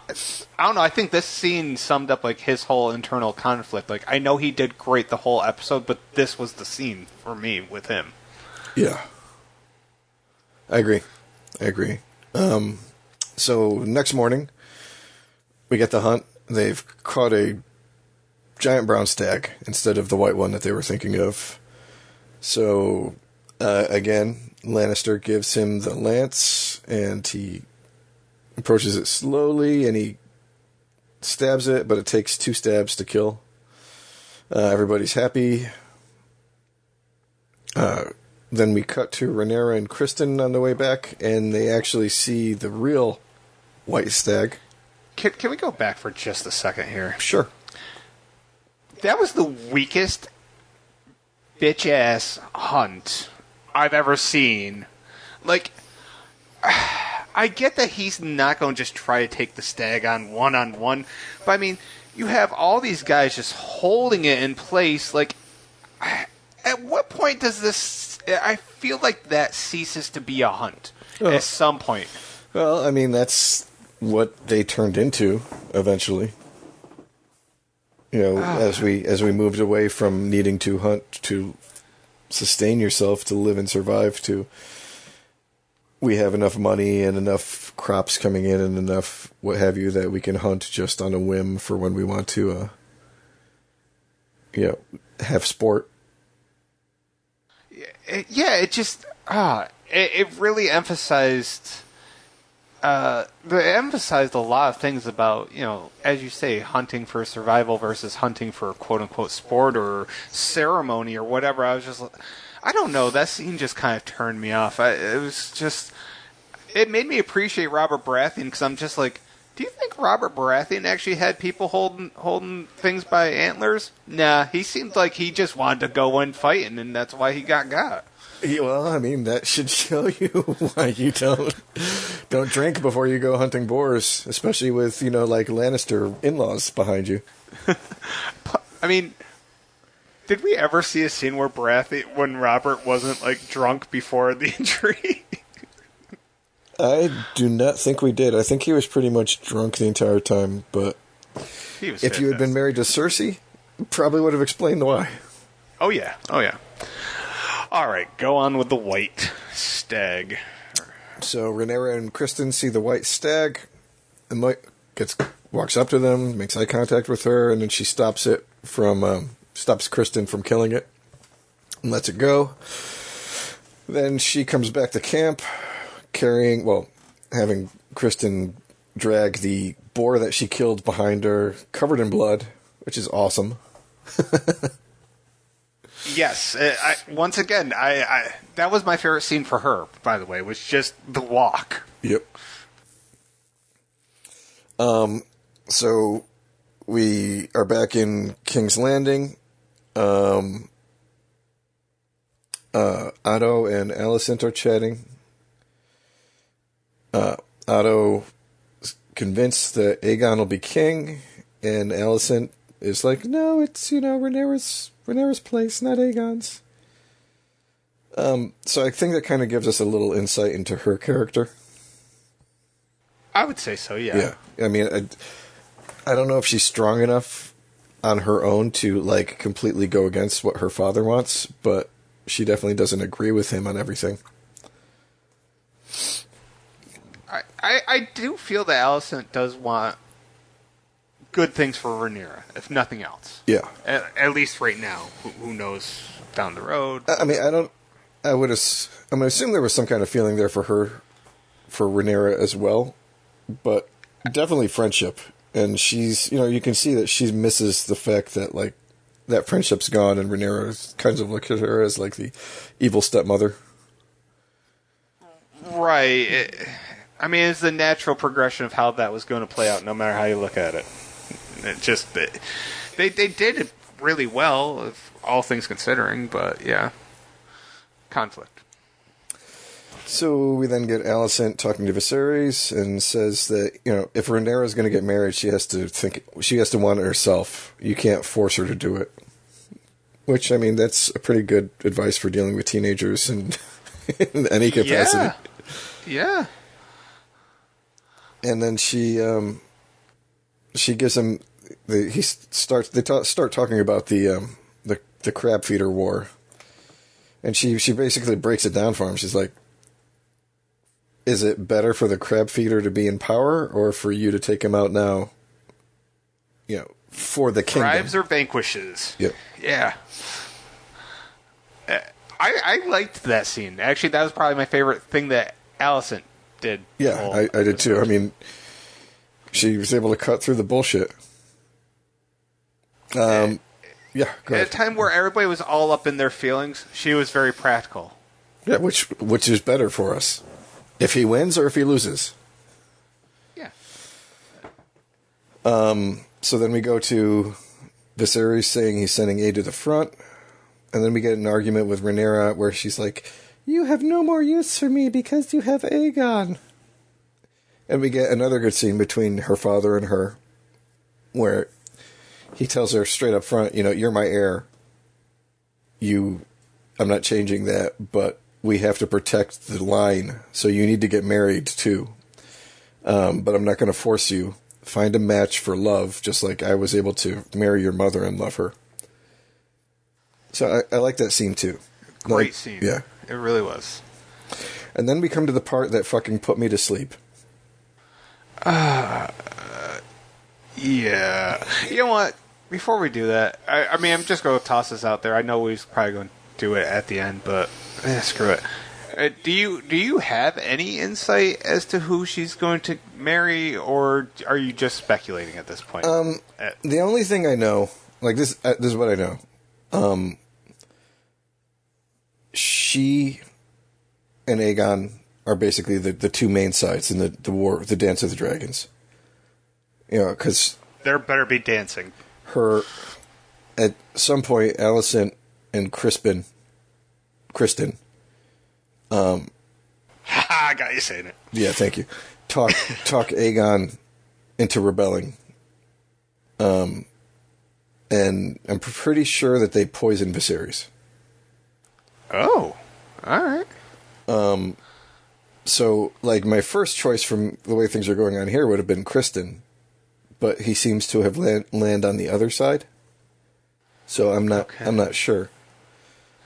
don't know. I think this scene summed up like his whole internal conflict. Like, I know he did great the whole episode, but this was the scene for me with him. Yeah, I agree. So next morning, we get the hunt. They've caught a giant brown stag instead of the white one that they were thinking of. So again, Lannister gives him the lance, and he approaches it slowly, and he stabs it, but it takes 2 stabs to kill. Everybody's happy. Then we cut to Rhaenyra and Kristen on the way back, and they actually see the real white stag. Can we go back for just a second here? Sure. That was the weakest bitch-ass hunt I've ever seen. Like, I get that he's not going to just try to take the stag on one-on-one, but I mean, you have all these guys just holding it in place. Like, at what point does this... I feel like that ceases to be a hunt at some point. Well, I mean, that's what they turned into eventually. As we moved away from needing to hunt to sustain yourself, to live and survive, to we have enough money and enough crops coming in and enough what have you that we can hunt just on a whim for when we want to have sport. Yeah, it just it really emphasized they emphasized a lot of things about, as you say, hunting for survival versus hunting for quote-unquote sport or ceremony or whatever. I was just, I don't know, that scene just kind of turned me off. It made me appreciate Robert Baratheon, because I'm just like, do you think Robert Baratheon actually had people holding things by antlers? Nah, he seemed like he just wanted to go in fighting, and that's why he got. Yeah, well, I mean, that should show you why you don't drink before you go hunting boars, especially with, like Lannister in-laws behind you. I mean, did we ever see a scene where when Robert wasn't, like, drunk before the injury? I do not think we did. I think he was pretty much drunk the entire time, but if you had been married to Cersei, probably would have explained why. Oh, yeah. All right, go on with the white stag. So Rhaenyra and Kristen see the white stag, and walks up to them, makes eye contact with her, and then she stops Kristen from killing it, and lets it go. Then she comes back to camp, having Kristen drag the boar that she killed behind her, covered in blood, which is awesome. Yes, once again, that was my favorite scene for her, by the way, was just the walk. Yep. So we are back in King's Landing. Otto and Alicent are chatting. Otto is convinced that Aegon will be king, and Alicent is like, no, it's, Rhaenyra's place, not Aegon's. So I think that kind of gives us a little insight into her character. I would say so, yeah. Yeah. I mean, I don't know if she's strong enough on her own to, like, completely go against what her father wants, but she definitely doesn't agree with him on everything. I do feel that Alicent does want good things for Rhaenyra, if nothing else. Yeah. At least right now. Who knows down the road? I mean, I'm going to assume there was some kind of feeling there for Rhaenyra as well, but definitely friendship. And she's, you can see that she misses the fact that, like, that friendship's gone, and Rhaenyra kind of looks at her as, like, the evil stepmother. Right. It's the natural progression of how that was going to play out, no matter how you look at it. It just, they did it really well, if all things considering, but yeah. Conflict. So we then get Alicent talking to Viserys and says that, if Rhaenyra is going to get married, she has to want it herself. You can't force her to do it. Which, that's a pretty good advice for dealing with teenagers in any capacity. Yeah. And then she gives him they start talking about the crab feeder war, and she basically breaks it down for him. She's like, is it better for the crab feeder to be in power, or for you to take him out now, for the kingdom? Bribes or vanquishes. Yep. Yeah. I liked that scene. Actually, that was probably my favorite thing that Alicent did. Yeah, I did too. She was able to cut through the bullshit. Yeah, go ahead. At a time where everybody was all up in their feelings, she was very practical. Yeah, which is better for us? If he wins or if he loses? Yeah. So then we go to Viserys saying he's sending aid to the front, and then we get an argument with Rhaenyra where she's like, you have no more use for me because you have Aegon. And we get another good scene between her father and her, where he tells her straight up front, you're my heir. I'm not changing that, but we have to protect the line, so you need to get married too. But I'm not going to force you. Find a match for love, just like I was able to marry your mother and love her. So I like that scene too. Great scene. Yeah. It really was. And then we come to the part that fucking put me to sleep. Yeah. You know what? Before we do that, I'm just going to toss this out there. I know we're probably going to do it at the end, but screw it. Do you have any insight as to who she's going to marry, or are you just speculating at this point? The only thing I know, like this is what I know. She and Aegon are basically the two main sides in the war, the Dance of the Dragons. You know, because there better be dancing. At some point, Alicent and Kristen. I got you saying it. Yeah, thank you. Talk Aegon into rebelling. And I'm pretty sure that they poisoned Viserys. Oh, all right. So, like, my first choice from the way things are going on here would have been Kristen, but he seems to have land on the other side. So I'm not sure.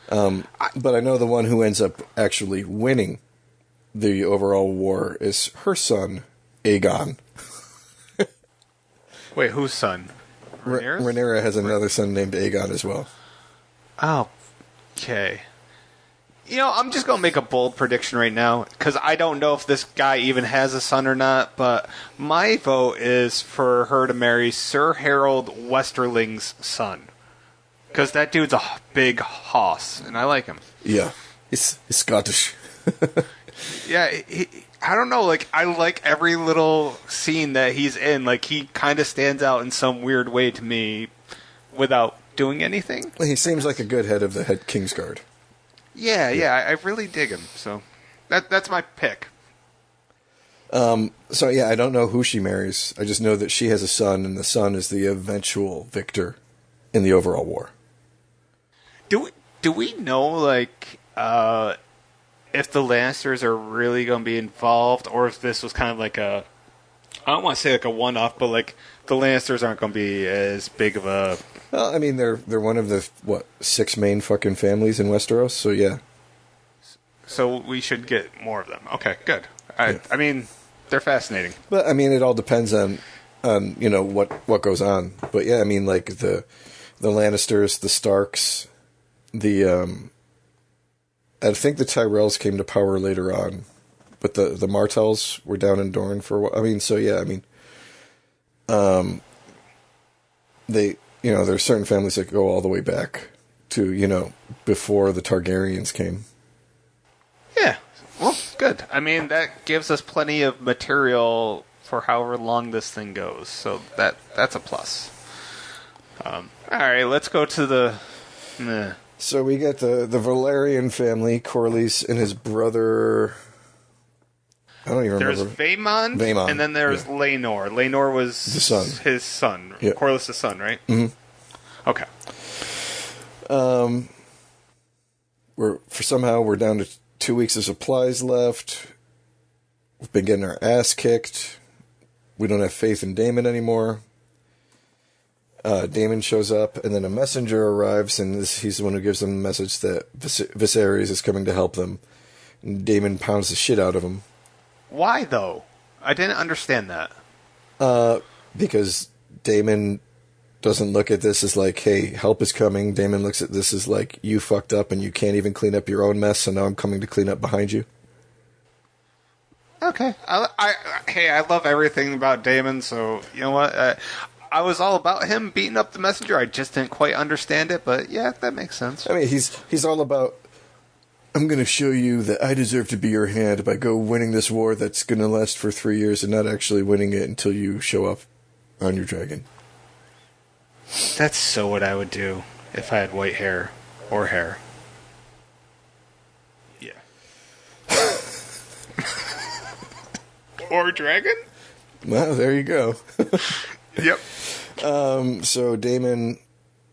But I know the one who ends up actually winning the overall war is her son, Aegon. Wait, whose son? Rhaenyra has another son named Aegon as well. Oh, okay. You know, I'm just going to make a bold prediction right now, because I don't know if this guy even has a son or not, but my vote is for her to marry Sir Harold Westerling's son. Because that dude's a big hoss, and I like him. Yeah, he's Scottish. Yeah, I don't know, like, I like every little scene that he's in. Like, he kind of stands out in some weird way to me without doing anything. He seems like a good head of the Kingsguard. Yeah, I really dig him. So that's my pick. So yeah, I don't know who she marries. I just know that she has a son, and the son is the eventual victor in the overall war. Do we know, like, if the Lannisters are really going to be involved, or if this was kind of like I don't want to say like a one-off, but like the Lannisters aren't going to be as big of a... Well, I mean, they're one of the, 6 main fucking families in Westeros, so yeah. So we should get more of them. Okay, good. I mean, they're fascinating. But, I mean, it all depends on you know, what goes on. But yeah, I mean, like, the Lannisters, the Starks, I think the Tyrells came to power later on, but the Martells were down in Dorne for a while. I mean, so yeah, I mean, they, you know, there's certain families that go all the way back to, you know, before the Targaryens came. Yeah, well, good. I mean, that gives us plenty of material for however long this thing goes, so that's a plus. All right, let's go to the... So we got the Valerian family, Corlys and his brother. I don't even remember. There's Vaemond, and then there's Laenor. Laenor was the son. His son. Yep. Corlys' son, right? Mm-hmm. Okay. We're down to 2 weeks of supplies left. We've been getting our ass kicked. We don't have faith in Daemon anymore. Daemon shows up, and then a messenger arrives, and he's the one who gives them the message that Viserys is coming to help them. And Daemon pounds the shit out of him. Why, though? I didn't understand that. Because Daemon doesn't look at this as like, hey, help is coming. Daemon looks at this as like, you fucked up and you can't even clean up your own mess, so now I'm coming to clean up behind you. Okay. I love everything about Daemon, so you know what? I was all about him beating up the messenger. I just didn't quite understand it, but yeah, that makes sense. I mean, he's all about, I'm going to show you that I deserve to be your hand by winning this war that's going to last for 3 years and not actually winning it until you show up on your dragon. That's so what I would do if I had white hair or hair. Yeah. Or dragon? Well, there you go. Yep. So Daemon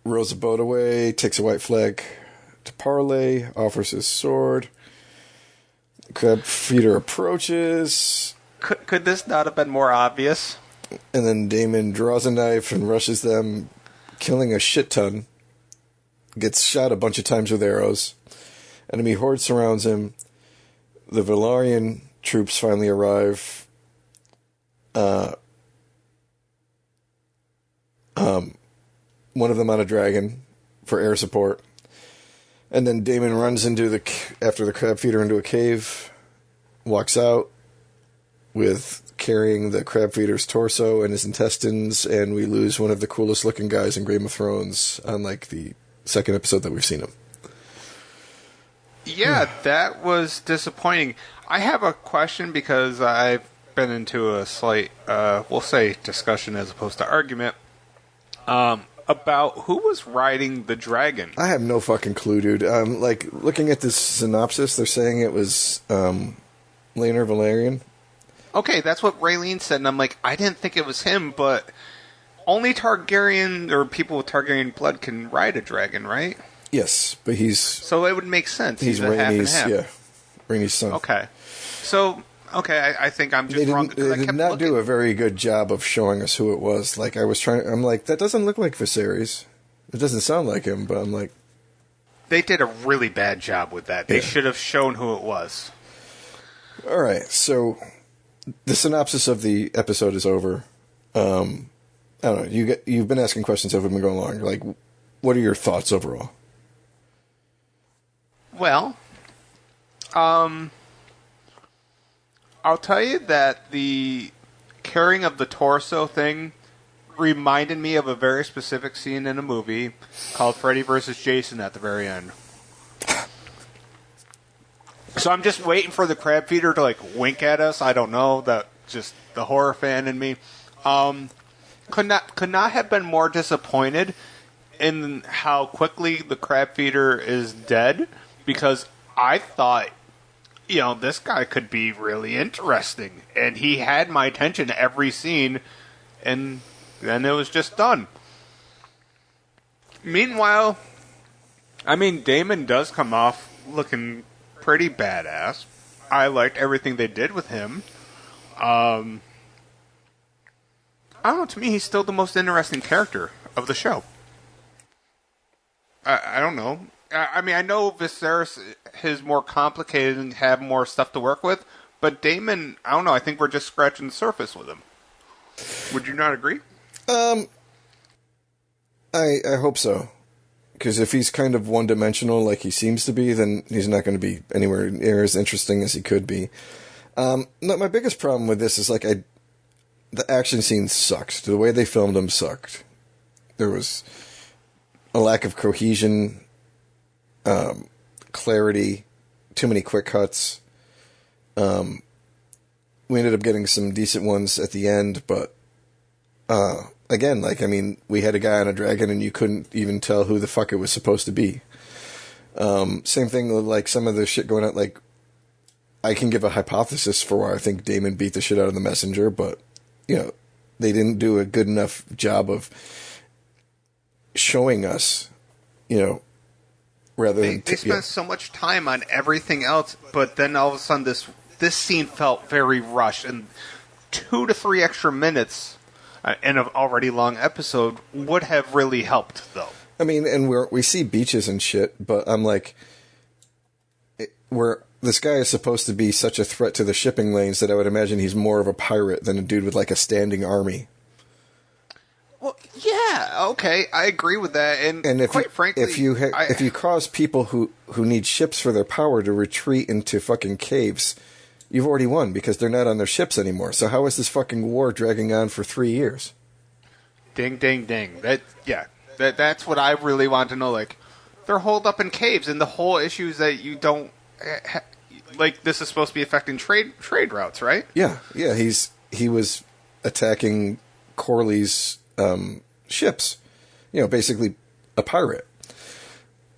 rows a boat away, takes a white flag to parley, offers his sword. Crab feeder approaches. Could this not have been more obvious? And then Daemon draws a knife and rushes them, killing a shit ton. Gets shot a bunch of times with arrows. Enemy horde surrounds him. The Valyrian troops finally arrive. One of them on a dragon for air support. And then Damon runs after the crab feeder into a cave, walks out with carrying the crab feeder's torso and his intestines, and we lose one of the coolest looking guys in Game of Thrones on like the second episode that we've seen him. Yeah, that was disappointing. I have a question because I've been into a slight, we'll say discussion as opposed to argument, about who was riding the dragon. I have no fucking clue, dude. Like, looking at this synopsis, they're saying it was Laenor Valerian. Okay, that's what Raylene said, and I'm like, I didn't think it was him, but only Targaryen, or people with Targaryen blood can ride a dragon, right? Yes, but he's... So it would make sense. He's a half and half. Yeah, Rhaenys' son. Okay. So, I think I'm just wrong. They did not do a very good job of showing us who it was. Like, I'm like, that doesn't look like Viserys. It doesn't sound like him, but I'm like... They did a really bad job with that. They should have shown who it was. All right, so the synopsis of the episode is over. I don't know. You've been asking questions as we've been going along. Like, what are your thoughts overall? Well, I'll tell you that the carrying of the torso thing reminded me of a very specific scene in a movie called Freddy vs. Jason at the very end. So I'm just waiting for the crab feeder to, like, wink at us. I don't know. That just the horror fan in me. Could not have been more disappointed in how quickly the crab feeder is dead, because I thought, this guy could be really interesting, and he had my attention every scene, and then it was just done. Meanwhile, Damon does come off looking pretty badass. I liked everything they did with him. I don't know, to me, he's still the most interesting character of the show. I don't know. I know Viserys is more complicated and have more stuff to work with, but Damon, I don't know, I think we're just scratching the surface with him. Would you not agree? I hope so. Because if he's kind of one-dimensional like he seems to be, then he's not going to be anywhere near as interesting as he could be. No, my biggest problem with this is, like, the action scenes sucked. The way they filmed them sucked. There was a lack of cohesion, clarity, too many quick cuts. We ended up getting some decent ones at the end, but again, we had a guy on a dragon and you couldn't even tell who the fuck it was supposed to be. Same thing with, like, some of the shit going on. Like, I can give a hypothesis for why I think Damon beat the shit out of the messenger, but, they didn't do a good enough job of showing us, rather than... They spent so much time on everything else, but then all of a sudden this scene felt very rushed, and 2 to 3 extra minutes in an already long episode would have really helped, though. And we see beaches and shit, but I'm like, this guy is supposed to be such a threat to the shipping lanes that I would imagine he's more of a pirate than a dude with, like, a standing army. Well, yeah, okay, I agree with that, and quite frankly... If you cause people who need ships for their power to retreat into fucking caves, you've already won, because they're not on their ships anymore. So how is this fucking war dragging on for 3 years? Ding, ding, ding. That's what I really want to know. Like, they're holed up in caves, and the whole issue is that you don't... Like, this is supposed to be affecting trade routes, right? Yeah. He was attacking Corley's ships. Basically a pirate.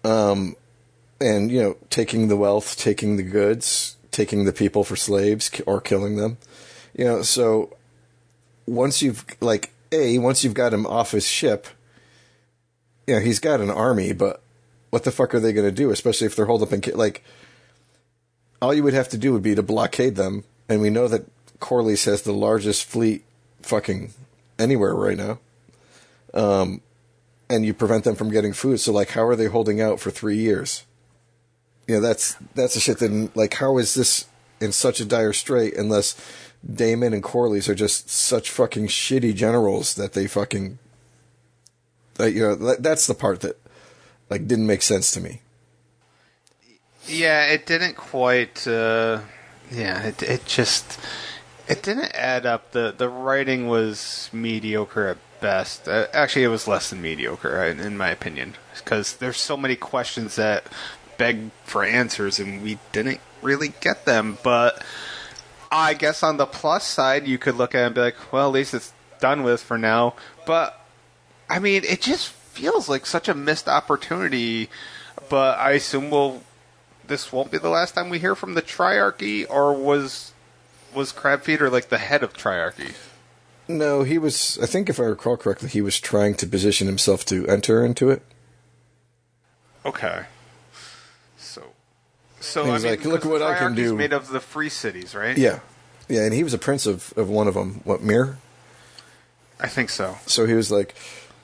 And, taking the wealth, taking the goods, taking the people for slaves, or killing them. So once you've got him off his ship, he's got an army, but what the fuck are they going to do? Especially if they're holed up in, all you would have to do would be to blockade them, and we know that Corlys has the largest fleet fucking anywhere right now. And you prevent them from getting food, so, like, how are they holding out for 3 years? That's the shit that, like, how is this in such a dire strait unless Daemon and Corlys are just such fucking shitty generals that they fucking... that's the part that, like, didn't make sense to me. Yeah, it didn't quite. It didn't add up. The writing was mediocre at best. Actually, it was less than mediocre, in my opinion, because there's so many questions that beg for answers, and we didn't really get them. But I guess on the plus side, you could look at it and be like, well, at least it's done with for now. But I mean, it just feels like such a missed opportunity. But I assume this won't be the last time we hear from the Triarchy, or was Crabfeeder like the head of Triarchy? No, he was. I think if I recall correctly, he was trying to position himself to enter into it. Okay. So he was like, "Look what I can do." Made of the free cities, right? Yeah, and he was a prince of one of them. What, Mir? I think so. So he was like,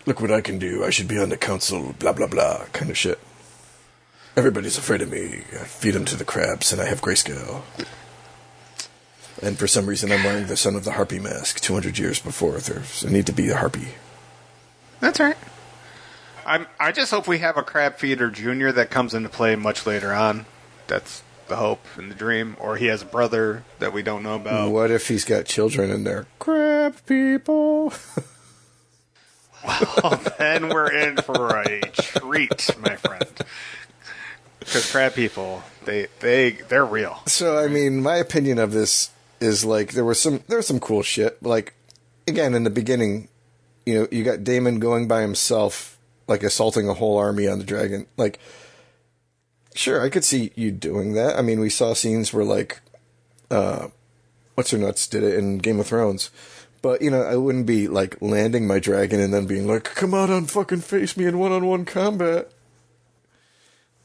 "Look what I can do. I should be on the council." Blah blah blah, kind of shit. Everybody's afraid of me. I feed them to the crabs, and I have grayscale. And for some reason, I'm wearing the Son of the Harpy mask 200 years before there's a need to be a harpy. That's right. I just hope we have a Crab Feeder Jr. that comes into play much later on. That's the hope and the dream. Or he has a brother that we don't know about. What if he's got children and they're crab people? Well, then we're in for a treat, my friend. Because crab people, they're real. So, I mean, my opinion of this is like there was some cool shit. Like, again, in the beginning, you got Daemon going by himself, like assaulting a whole army on the dragon. Like, sure, I could see you doing that. I mean, we saw scenes where like, what's her nuts did it in Game of Thrones. But, I wouldn't be like landing my dragon and then being like, come out and fucking face me in one-on-one combat.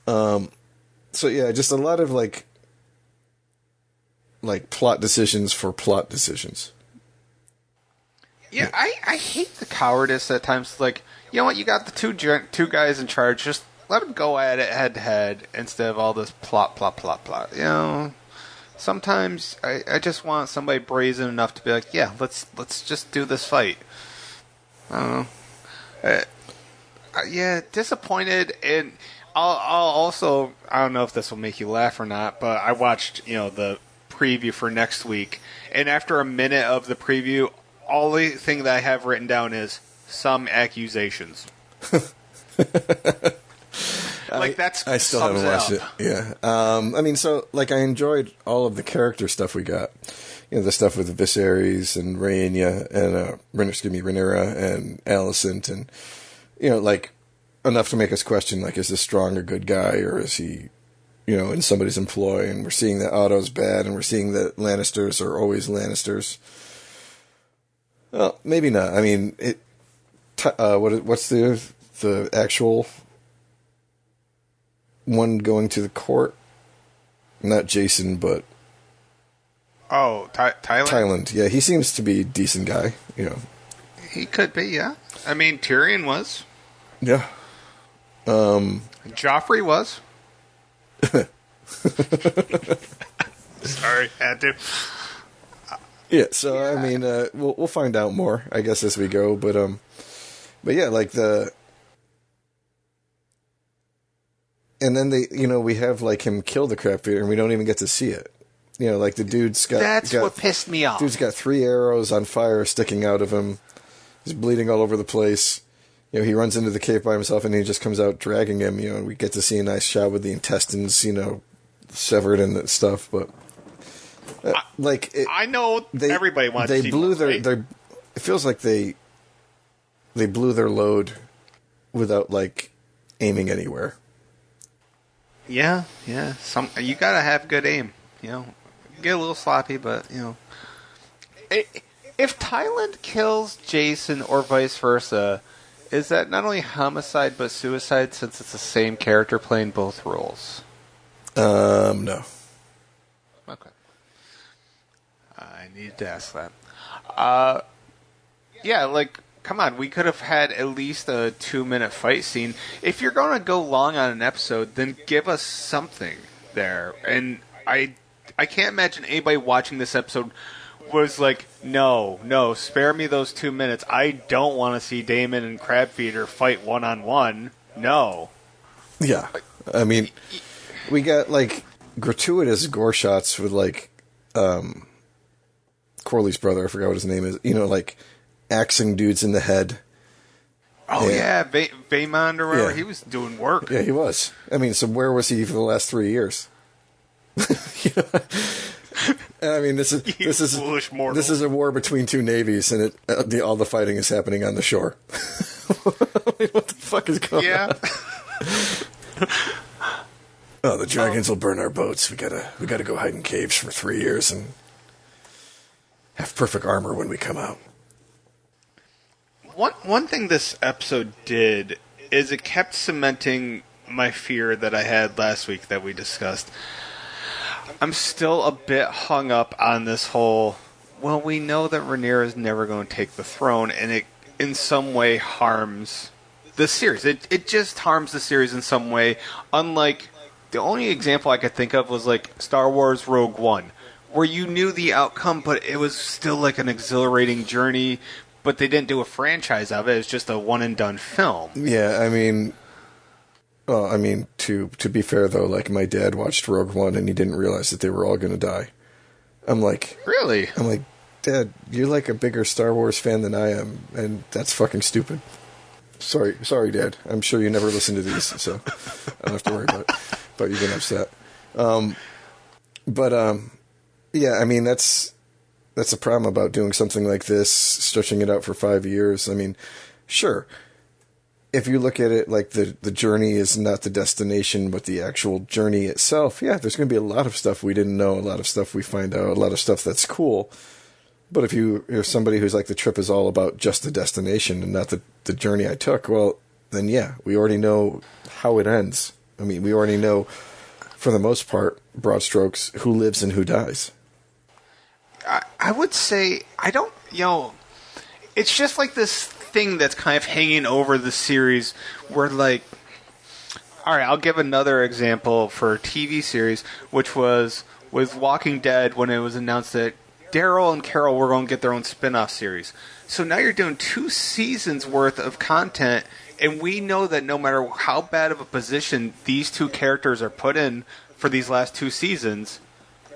So yeah, just a lot of like plot decisions for plot decisions. Yeah, I hate the cowardice at times. Like, you know what? You got the two guys in charge. Just let them go at it head to head instead of all this plot. Sometimes I just want somebody brazen enough to be like, yeah, let's just do this fight. I don't know. Yeah, disappointed, and I'll also, I don't know if this will make you laugh or not, but I watched the preview for next week, and after a minute of the preview, all the thing that I have written down is some accusations. I still haven't watched it. Yeah. I mean, so like I enjoyed all of the character stuff we got. The stuff with Viserys and Rhaenyra and Rhaenyra and Alicent, and like enough to make us question, like, is this Strong a good guy, or is he in somebody's employ? And we're seeing that Otto's bad, and we're seeing that Lannisters are always Lannisters. Well, maybe not. I mean, what's the actual one going to the court? Not Jason, but Tyland. Tyland. Yeah, he seems to be a decent guy. He could be. Yeah. I mean, Tyrion was. Yeah. Joffrey was. Sorry, had to. Yeah, so yeah. I mean, we'll find out more, I guess, as we go. But yeah, like and then we have like him kill the crab feeder, and we don't even get to see it. Like the dude's got. That's what pissed me off. Dude's got 3 arrows on fire sticking out of him. He's bleeding all over the place. He runs into the cave by himself, and he just comes out dragging him. And we get to see a nice shot with the intestines, severed and stuff. But I know everybody wants. They to see blew more, their. It feels like they blew their load without like aiming anywhere. Yeah. You gotta have good aim. Get a little sloppy, but if Tyland kills Jason or vice versa, is that not only homicide but suicide, since it's the same character playing both roles? No. Okay. I needed to ask that. Yeah, like, come on, we could have had at least a 2-minute fight scene. If you're going to go long on an episode, then give us something there. And I can't imagine anybody watching this episode was like, no, spare me those 2 minutes. I don't want to see Daemon and Crabfeeder fight one-on-one. No. Yeah. I mean, we got like gratuitous gore shots with like Corley's brother. I forgot what his name is. Like axing dudes in the head. Oh yeah, Vaymond or whatever. Yeah. He was doing work. Yeah, he was. I mean, so where was he for the last 3 years? I mean, this is foolish mortal. This is a war between two navies, and all the fighting is happening on the shore. What the fuck is going on? Oh, the dragons will burn our boats. We gotta go hide in caves for 3 years and have perfect armor when we come out. One thing this episode did is it kept cementing my fear that I had last week that we discussed. I'm still a bit hung up on this whole, well, we know that Rhaenyra is never going to take the throne, and it in some way harms the series. It just harms the series in some way, unlike the only example I could think of was like Star Wars Rogue One, where you knew the outcome, but it was still like an exhilarating journey. But they didn't do a franchise of it. It's just a one-and-done film. Yeah, I mean... Well, I mean, to be fair, though, like, my dad watched Rogue One, and he didn't realize that they were all going to die. I'm like... Really? I'm like, Dad, you're like a bigger Star Wars fan than I am, and that's fucking stupid. Sorry, Dad. I'm sure you never listen to these, so I don't have to worry about you getting upset. Yeah, I mean, that's a problem about doing something like this, stretching it out for 5 years. I mean, sure, if you look at it like the journey is not the destination, but the actual journey itself, yeah, there's going to be a lot of stuff we didn't know, a lot of stuff we find out, a lot of stuff that's cool. But if you're somebody who's like the trip is all about just the destination and not the journey I took, well, then yeah, we already know how it ends. I mean, we already know, for the most part, broad strokes, who lives and who dies. I would say, it's just like this thing that's kind of hanging over the series where, like, all right, I'll give another example for a TV series, which was with Walking Dead when it was announced that Daryl and Carol were going to get their own spin-off series. So now you're doing 2 seasons worth of content, and we know that no matter how bad of a position these 2 characters are put in for these last 2 seasons,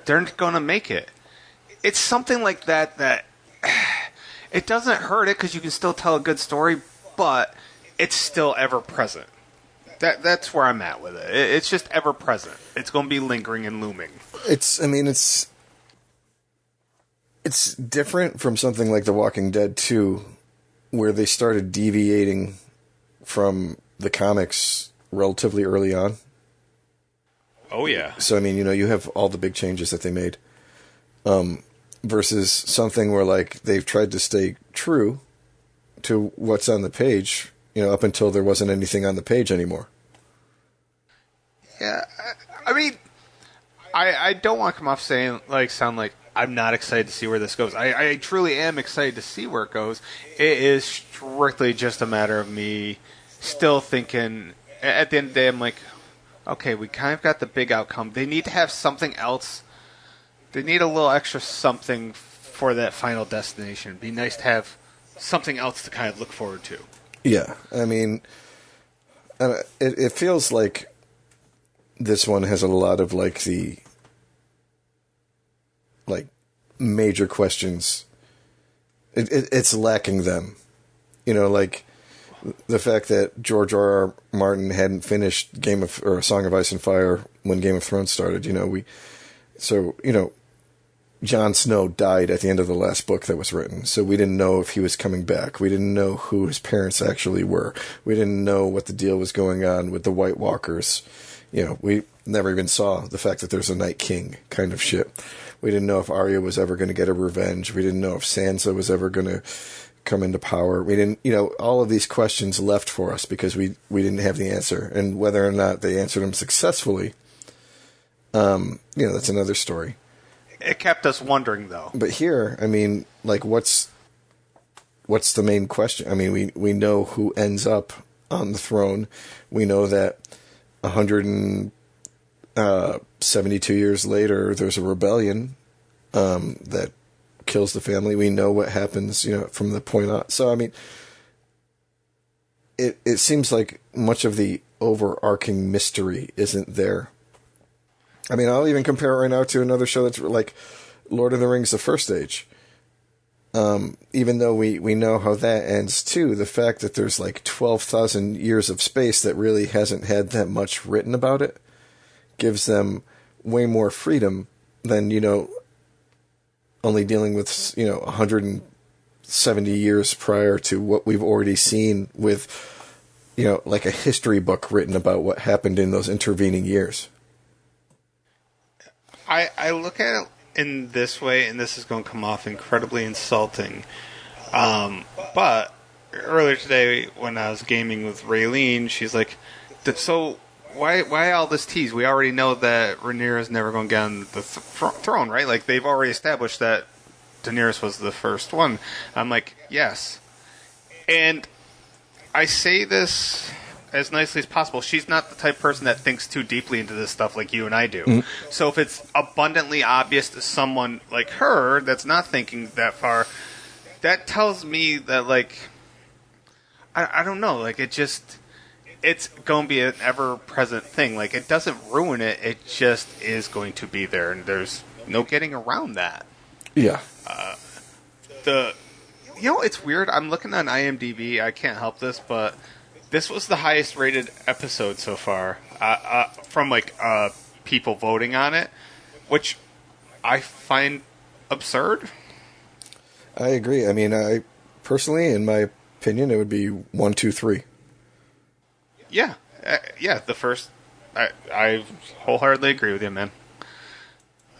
they're going to make it. It's something like that it doesn't hurt it because you can still tell a good story, but it's still ever present. That's where I'm at with it. It's just ever present. It's going to be lingering and looming. It's different from something like The Walking Dead 2, where they started deviating from the comics relatively early on. Oh, yeah. So, I mean, you have all the big changes that they made. Versus something where, like, they've tried to stay true to what's on the page, up until there wasn't anything on the page anymore. Yeah, I mean, I don't want to come off sound like I'm not excited to see where this goes. I truly am excited to see where it goes. It is strictly just a matter of me still thinking, at the end of the day, I'm like, okay, we kind of got the big outcome. They need to have something else. They need a little extra something for that final destination. It'd be nice to have something else to kind of look forward to. Yeah, I mean, it feels like this one has a lot of, like, the, like, major questions. It's lacking them. Like, the fact that George R.R. Martin hadn't finished Song of Ice and Fire when Game of Thrones started, Jon Snow died at the end of the last book that was written, so we didn't know if he was coming back. We didn't know who his parents actually were. We didn't know what the deal was going on with the White Walkers. We never even saw the fact that there's a Night King kind of shit. We didn't know if Arya was ever going to get a revenge. We didn't know if Sansa was ever going to come into power. We didn't, all of these questions left for us because we didn't have the answer. And whether or not they answered them successfully, that's another story. It kept us wondering, though. But here, I mean, like, what's the main question? I mean, we know who ends up on the throne. We know that 172 years later, there's a rebellion that kills the family. We know what happens, from the point on. So, I mean, it seems like much of the overarching mystery isn't there. I mean, I'll even compare it right now to another show that's like Lord of the Rings: The First Age. Even though we know how that ends too, the fact that there's like 12,000 years of space that really hasn't had that much written about it gives them way more freedom than, only dealing with, 170 years prior to what we've already seen with, like a history book written about what happened in those intervening years. I look at it in this way, and this is going to come off incredibly insulting. But earlier today, when I was gaming with Raylene, she's like, "So why all this tease? We already know that Rhaenyra is never going to get on the throne, right? Like they've already established that Daenerys was the first one." I'm like, "Yes," and I say this as nicely as possible. She's not the type of person that thinks too deeply into this stuff like you and I do. Mm-hmm. So if it's abundantly obvious to someone like her that's not thinking that far, that tells me that, like, I don't know, like, it's going to be an ever-present thing. Like, it doesn't ruin it, it just is going to be there, and there's no getting around that. Yeah. It's weird. I'm looking on IMDb. I can't help this, but this was the highest rated episode so far from people voting on it, which I find absurd. I agree. I mean, I personally, in my opinion, it would be 1, 2, 3. Yeah, the first. I wholeheartedly agree with you, man.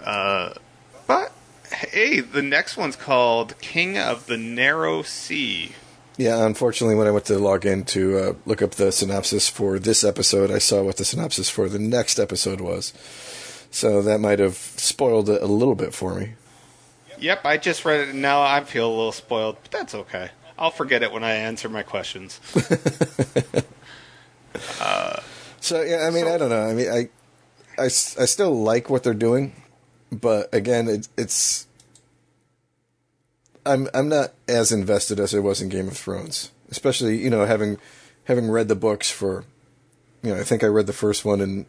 But hey, the next one's called King of the Narrow Sea. Yeah, unfortunately, when I went to log in to look up the synopsis for this episode, I saw what the synopsis for the next episode was. So that might have spoiled it a little bit for me. Yep, I just read it, and now I feel a little spoiled, but that's okay. I'll forget it when I answer my questions. So, yeah, I mean, I don't know. I mean, I still like what they're doing, but again, it's... I'm not as invested as I was in Game of Thrones, especially having read the books for I think I read the first one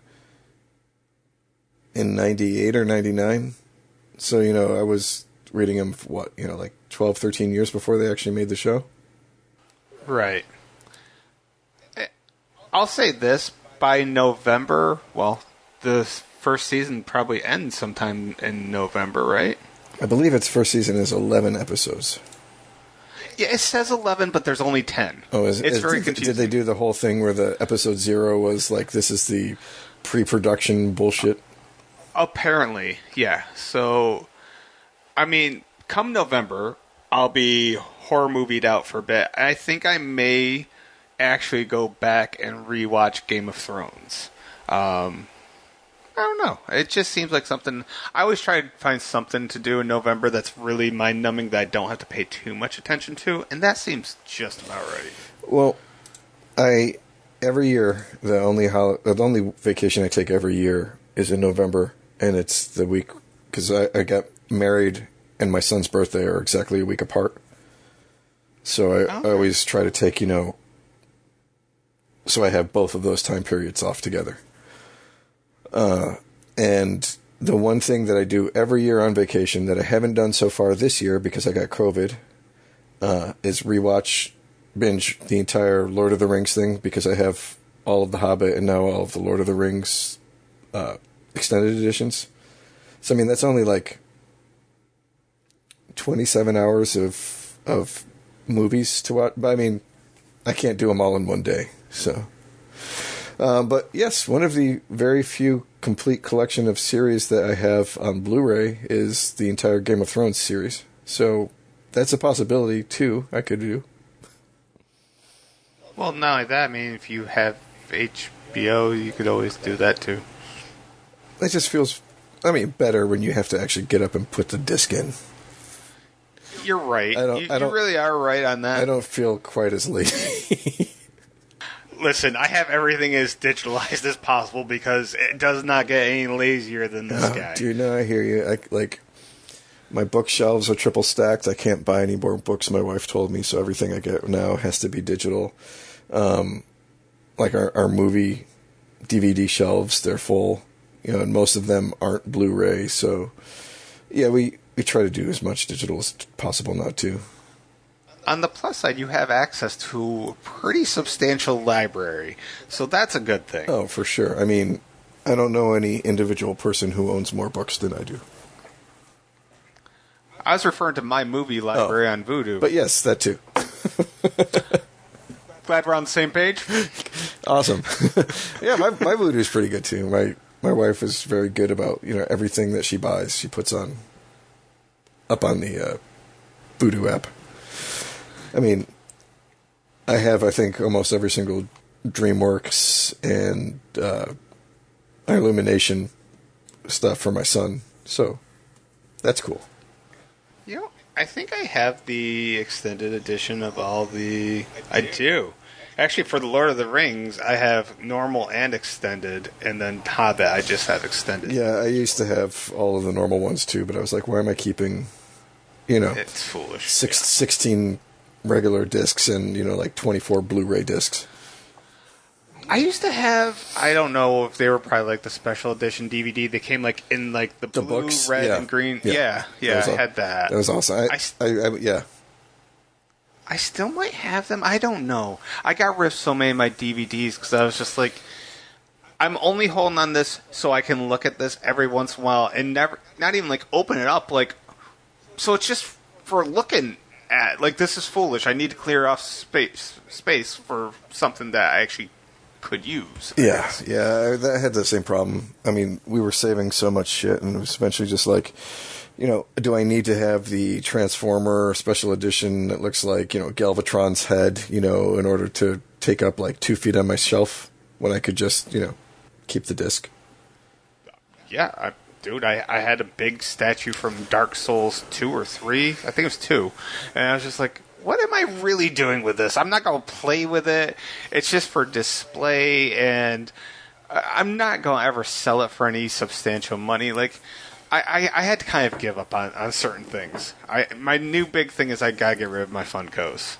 in 98 or 99, so I was reading them like 12, 13 years before they actually made the show. Right. I'll say this, by November, well, the first season probably ends sometime in November, right? I believe its first season is 11 episodes. Yeah, it says 11, but there's only 10. Oh, it's very confusing. Did they do the whole thing where the episode 0 was like, this is the pre-production bullshit? Apparently, yeah. So, I mean, come November, I'll be horror movied out for a bit. I think I may actually go back and rewatch Game of Thrones. I don't know. It just seems like something... I always try to find something to do in November that's really mind-numbing that I don't have to pay too much attention to, and that seems just about right. Well, every year, the only vacation I take every year is in November, and it's the week... Because I got married, and my son's birthday are exactly a week apart. So I always try to take, so I have both of those time periods off together. And the one thing that I do every year on vacation that I haven't done so far this year because I got COVID, is binge the entire Lord of the Rings thing because I have all of The Hobbit and now all of the Lord of the Rings, extended editions. So, I mean, that's only like 27 hours of movies to watch. But I mean, I can't do them all in one day, so... but yes, one of the very few complete collection of series that I have on Blu-ray is the entire Game of Thrones series. So that's a possibility, too, I could do. Well, not only that, I mean, if you have HBO, you could always do that, too. It just feels, better when you have to actually get up and put the disc in. You're right. You really are right on that. I don't feel quite as lazy. Listen, I have everything as digitalized as possible because it does not get any lazier than this guy. Dude, no, I hear you. My bookshelves are triple stacked. I can't buy any more books, my wife told me, so everything I get now has to be digital. Like our movie DVD shelves, they're full. and most of them aren't Blu-ray. So, yeah, we try to do as much digital as possible now, too. On the plus side, you have access to a pretty substantial library, so that's a good thing. Oh, for sure. I mean, I don't know any individual person who owns more books than I do. I was referring to my movie library on Vudu. But yes, that too. Glad we're on the same page. Awesome. Yeah, my Vudu is pretty good too. My wife is very good about everything that she buys. She puts up on the Vudu app. I mean, I have, I think, almost every single DreamWorks and Illumination stuff for my son. So, that's cool. I think I have the extended edition of all the... I do. Actually, for the Lord of the Rings, I have normal and extended, and then Hobbit, I just have extended. Yeah, I used to have all of the normal ones too, but I was like, why am I keeping, It's foolish. 16 regular discs and, like 24 Blu-ray discs. I used to have, I don't know if they were probably like the special edition DVD. They came like in like the blue, books? red, Yeah. and green. Yeah. Yeah, I had that. That was awesome. Yeah. I still might have them. I don't know. I got rid of so many of my DVDs because I was just like, I'm only holding on this so I can look at this every once in a while and not even like open it up. Like, so it's just for looking at. Like, this is foolish. I need to clear off space for something that I actually could use. Yeah, I had the same problem. I mean, we were saving so much shit, and it was eventually just like, do I need to have the Transformer special edition that looks like, Galvatron's head, in order to take up like 2 feet on my shelf when I could just, keep the disc? Yeah, I had a big statue from Dark Souls 2 or 3. I think it was 2. And I was just like, what am I really doing with this? I'm not going to play with it. It's just for display, and I'm not going to ever sell it for any substantial money. Like, I had to kind of give up on certain things. My new big thing is I got to get rid of my Funkos,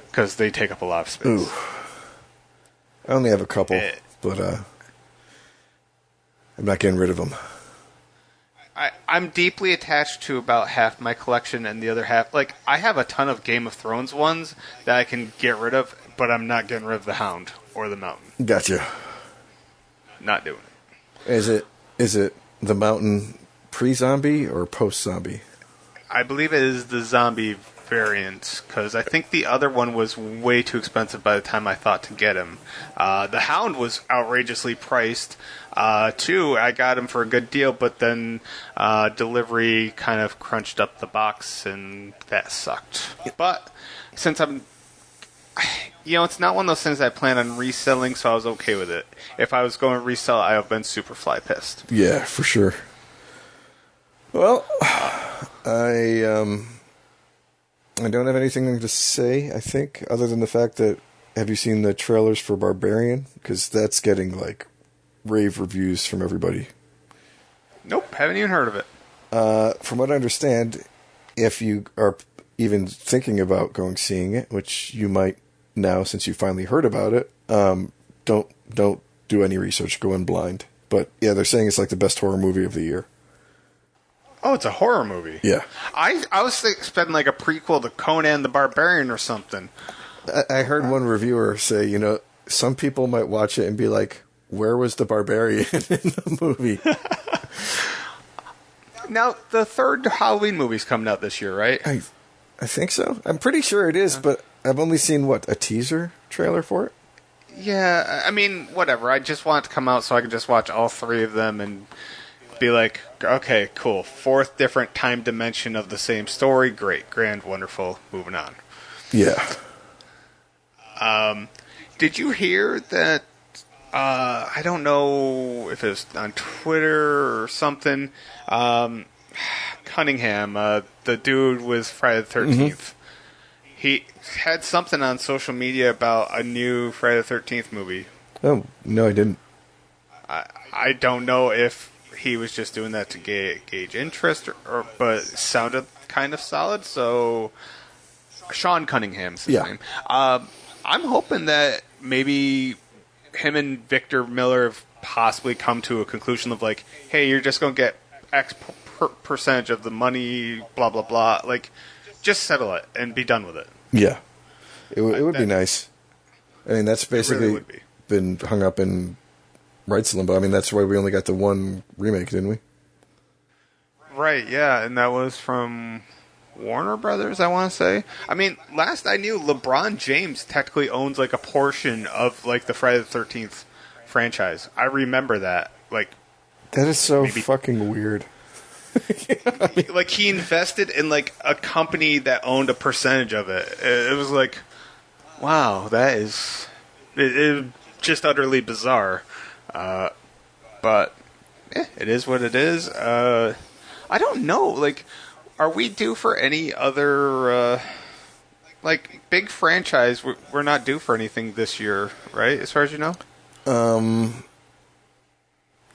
because they take up a lot of space. Ooh. I only have a couple, but I'm not getting rid of them. I'm deeply attached to about half my collection, and the other half, like, I have a ton of Game of Thrones ones that I can get rid of, but I'm not getting rid of the Hound or the Mountain. Gotcha. Not doing it. Is it the Mountain pre-zombie or post-zombie? I believe it is the zombie variant, because I think the other one was way too expensive by the time I thought to get him. The Hound was outrageously priced. Two, I got him for a good deal, but then delivery kind of crunched up the box, and that sucked. But since it's not one of those things I plan on reselling, so I was okay with it. If I was going to resell it, I would have been super fly pissed. Yeah, for sure. Well, I don't have anything to say, I think, other than the fact that, have you seen the trailers for Barbarian? Because that's getting, like, rave reviews from everybody. Nope, haven't even heard of it. From what I understand, if you are even thinking about seeing it, which you might now since you finally heard about it, don't do any research, go in blind. But, yeah, they're saying it's like the best horror movie of the year. Oh, it's a horror movie. Yeah. I was expecting like a prequel to Conan the Barbarian or something. I heard one reviewer say, some people might watch it and be like, where was the barbarian in the movie? Now, the third Halloween movie's coming out this year, right? I think so. I'm pretty sure it is, but I've only seen, a teaser trailer for it? Yeah, I mean, whatever. I just want it to come out so I can just watch all three of them and be like, okay, cool. Fourth different time dimension of the same story. Great, grand, wonderful. Moving on. Yeah. Did you hear that? I don't know if it was on Twitter or something. Cunningham, the dude with Friday the 13th. Mm-hmm. He had something on social media about a new Friday the 13th movie. Oh, no, I didn't. I don't know if he was just doing that to gauge interest, but it sounded kind of solid. So, Sean Cunningham's his name. I'm hoping that maybe him and Victor Miller have possibly come to a conclusion of like, hey, you're just going to get X percentage of the money, blah, blah, blah. Like, just settle it and be done with it. Yeah. It would be nice. I mean, that's basically really would be. Been hung up in rights limbo. I mean, that's why we only got the one remake, didn't we? Right, yeah, and that was from Warner Brothers, I want to say. I mean, last I knew, LeBron James technically owns like a portion of like the Friday the 13th franchise. I remember that. Like, that is so fucking weird. Like, he invested in like a company that owned a percentage of it. It was like, wow, that is it just utterly bizarre. But it is what it is. I don't know. Like, are we due for any other like big franchise? We're not due for anything this year, right? As far as you know.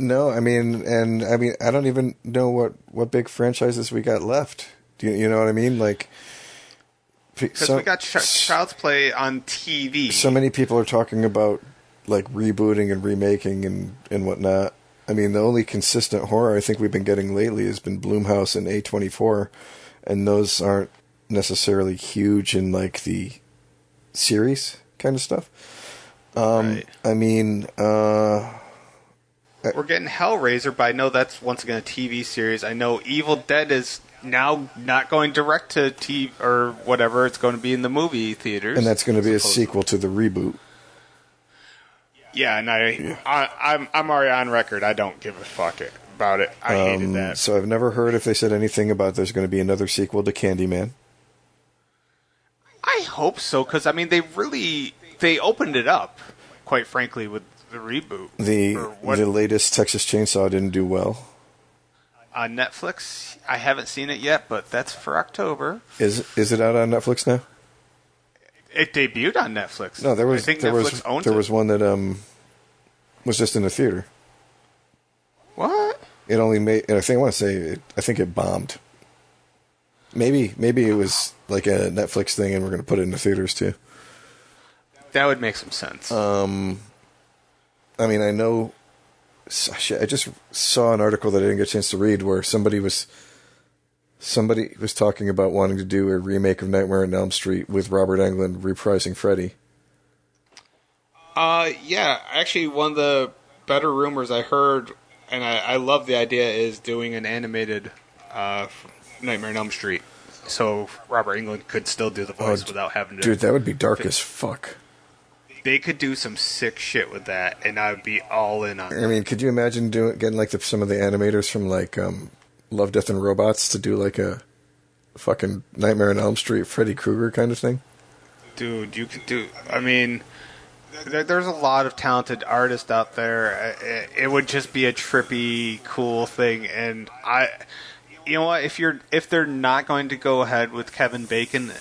No, I mean, I don't even know what big franchises we got left. Do you know what I mean? Like, because we got Child's Play on TV. So many people are talking about like rebooting and remaking and whatnot. I mean, the only consistent horror I think we've been getting lately has been Blumhouse and A24, and those aren't necessarily huge in like the series kind of stuff. Right. I mean, we're getting Hellraiser, but I know that's once again a TV series. I know Evil Dead is now not going direct to TV or whatever. It's going to be in the movie theaters, and that's going to be a sequel to the reboot. Yeah, and I'm already on record. I don't give a fuck about it. I hated that. So I've never heard if they said anything about there's going to be another sequel to Candyman. I hope so, because I mean they opened it up, quite frankly, with the reboot. The latest Texas Chainsaw didn't do well. On Netflix, I haven't seen it yet, but that's for October. Is it out on Netflix now? It debuted on Netflix. No, I think Netflix owns there it. was one that was just in the theater. What? It only made. I think it bombed. Maybe it was like a Netflix thing, and we're going to put it in the theaters too. That would make some sense. I mean, I know. I just saw an article that I didn't get a chance to read where somebody was talking about wanting to do a remake of Nightmare on Elm Street with Robert Englund reprising Freddy. Yeah, actually, one of the better rumors I heard, and I love the idea, is doing an animated Nightmare on Elm Street, so Robert Englund could still do the voice without having to. Dude, that would be dark as fuck. They could do some sick shit with that, and I would be all in on it. I mean, could you imagine getting like some of the animators from like Love, Death, and Robots to do like a fucking Nightmare on Elm Street Freddy Krueger kind of thing? Dude, you could do. I mean, there's a lot of talented artists out there. It would just be a trippy, cool thing, and you know what? If they're not going to go ahead with Kevin Bacon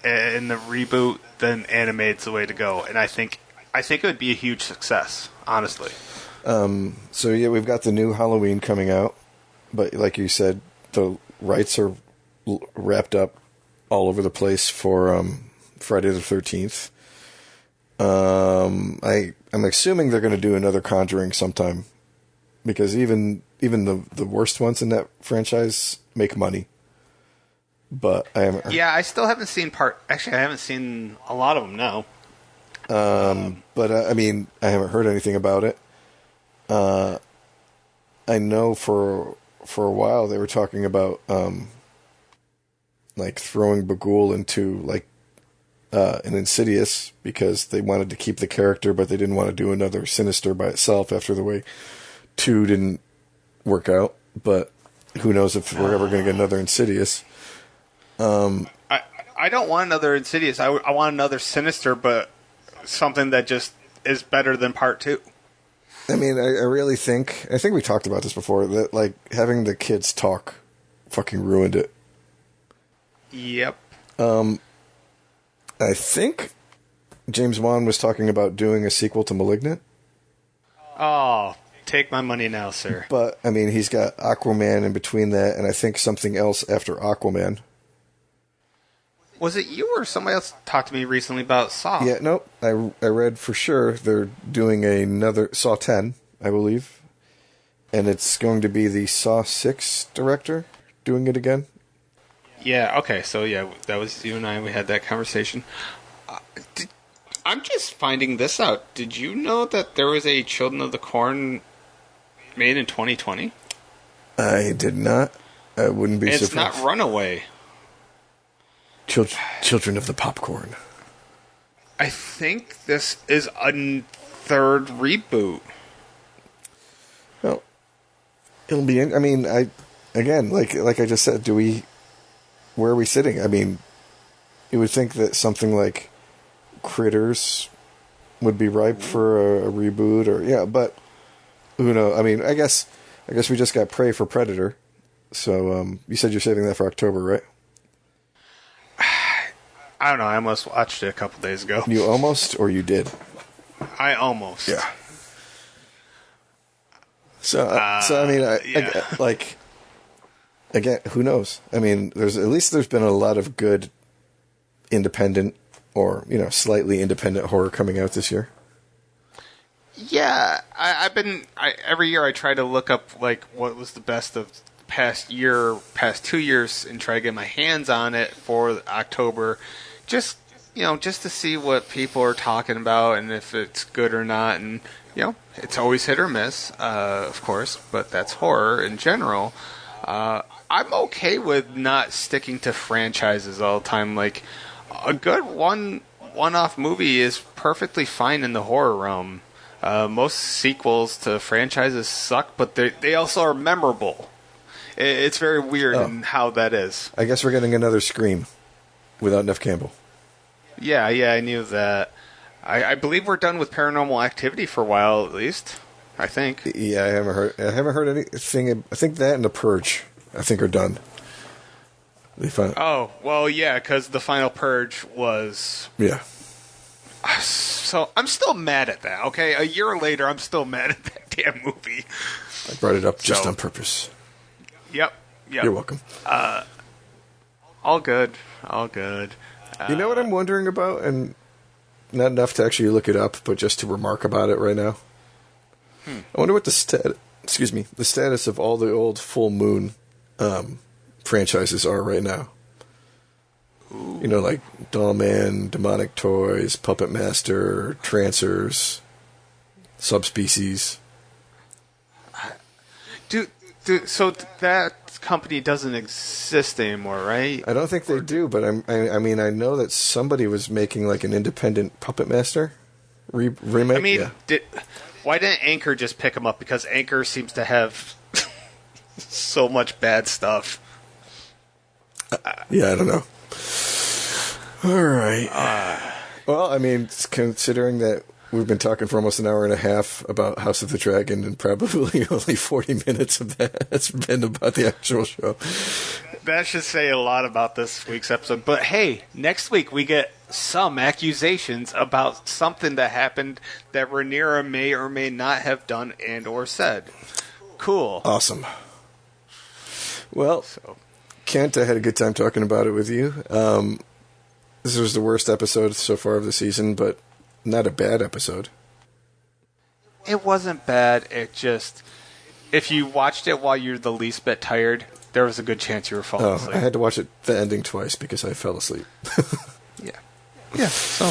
in the reboot, then animated's the way to go, and I think it would be a huge success, honestly. So yeah, we've got the new Halloween coming out, but like you said, the rights are wrapped up all over the place for Friday the 13th. I'm assuming they're going to do another Conjuring sometime, because even the worst ones in that franchise make money. But I still haven't seen Actually, I haven't seen a lot of them now. But I mean, I haven't heard anything about it. I know for a while they were talking about like throwing Bagul into like an Insidious, because they wanted to keep the character, but they didn't want to do another Sinister by itself after the way 2 didn't work out. But who knows if we're ever going to get another Insidious. I don't want another Insidious. I want another Sinister, but something that just is better than part 2. I mean, I really think we talked about this before, that like having the kids talk fucking ruined it. Yep. I think James Wan was talking about doing a sequel to Malignant. Oh, take my money now, sir. But I mean, he's got Aquaman in between that, and I think something else after Aquaman. Was it you or somebody else talked to me recently about Saw? Yeah, nope. I read for sure they're doing another Saw 10, I believe. And it's going to be the Saw 6 director doing it again. Yeah, okay, so yeah, that was you and I, we had that conversation. I'm just finding this out. Did you know that there was a Children of the Corn made in 2020? I did not. I wouldn't be surprised. It's not Runaway. Children of the Popcorn. I think this is a third reboot. Well, it'll be. I mean, like I just said, where are we sitting? I mean, you would think that something like Critters would be ripe for a reboot, or but who knows? I mean, I guess we just got Prey for Predator. So you said you're saving that for October, right? I don't know. I almost watched it a couple days ago. You almost, or you did? I almost. Yeah. So I mean, again, who knows? I mean, there's been a lot of good independent or slightly independent horror coming out this year. Yeah, every year I try to look up like what was the best of the past 2 years, and try to get my hands on it for October, just to see what people are talking about and if it's good or not. And it's always hit or miss, of course, but that's horror in general. I'm okay with not sticking to franchises all the time. Like a good one-off movie is perfectly fine in the horror realm. Most sequels to franchises suck, but they also are memorable. It's very weird in how that is. I guess we're getting another Scream without Neff Campbell. Yeah, I knew that. I believe we're done with Paranormal Activity for a while, at least. I think. Yeah, I haven't heard anything. I think that and The Purge, I think, are done. Oh, well, yeah, because the final Purge was... Yeah. So, I'm still mad at that, okay? A year later, I'm still mad at that damn movie. I brought it up just on purpose. Yep. You're welcome. All good. You know what I'm wondering about? And not enough to actually look it up, but just to remark about it right now. I wonder what the status of all the old Full Moon franchises are right now. Ooh. Like Doll Man, Demonic Toys, Puppet Master, Trancers, Subspecies. So that company doesn't exist anymore, right? I don't think they do, but I mean, I know that somebody was making like an independent Puppet Master remake. I mean, why didn't Anchor just pick them up? Because Anchor seems to have so much bad stuff. Yeah, I don't know. All right. Well, I mean, considering that we've been talking for almost an hour and a half about House of the Dragon, and probably only 40 minutes of that has been about the actual show. That should say a lot about this week's episode. But hey, next week we get some accusations about something that happened that Rhaenyra may or may not have done and or said. Cool. Awesome. Well, Kent, I had a good time talking about it with you. This was the worst episode so far of the season, but not a bad episode. It wasn't bad. It just, if you watched it while you're the least bit tired, there was a good chance you were falling asleep. I had to watch the ending twice because I fell asleep. Yeah, so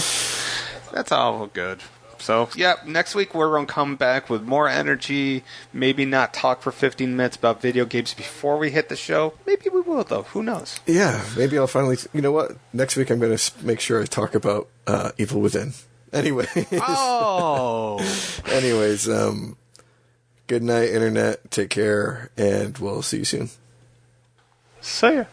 that's all good. So, yeah, next week we're going to come back with more energy. Maybe not talk for 15 minutes about video games before we hit the show. Maybe we will, though. Who knows? Yeah, maybe I'll finally... You know what? Next week I'm going to make sure I talk about Evil Within. Anyways. Oh! Anyways, good night, Internet. Take care, and we'll see you soon. See ya.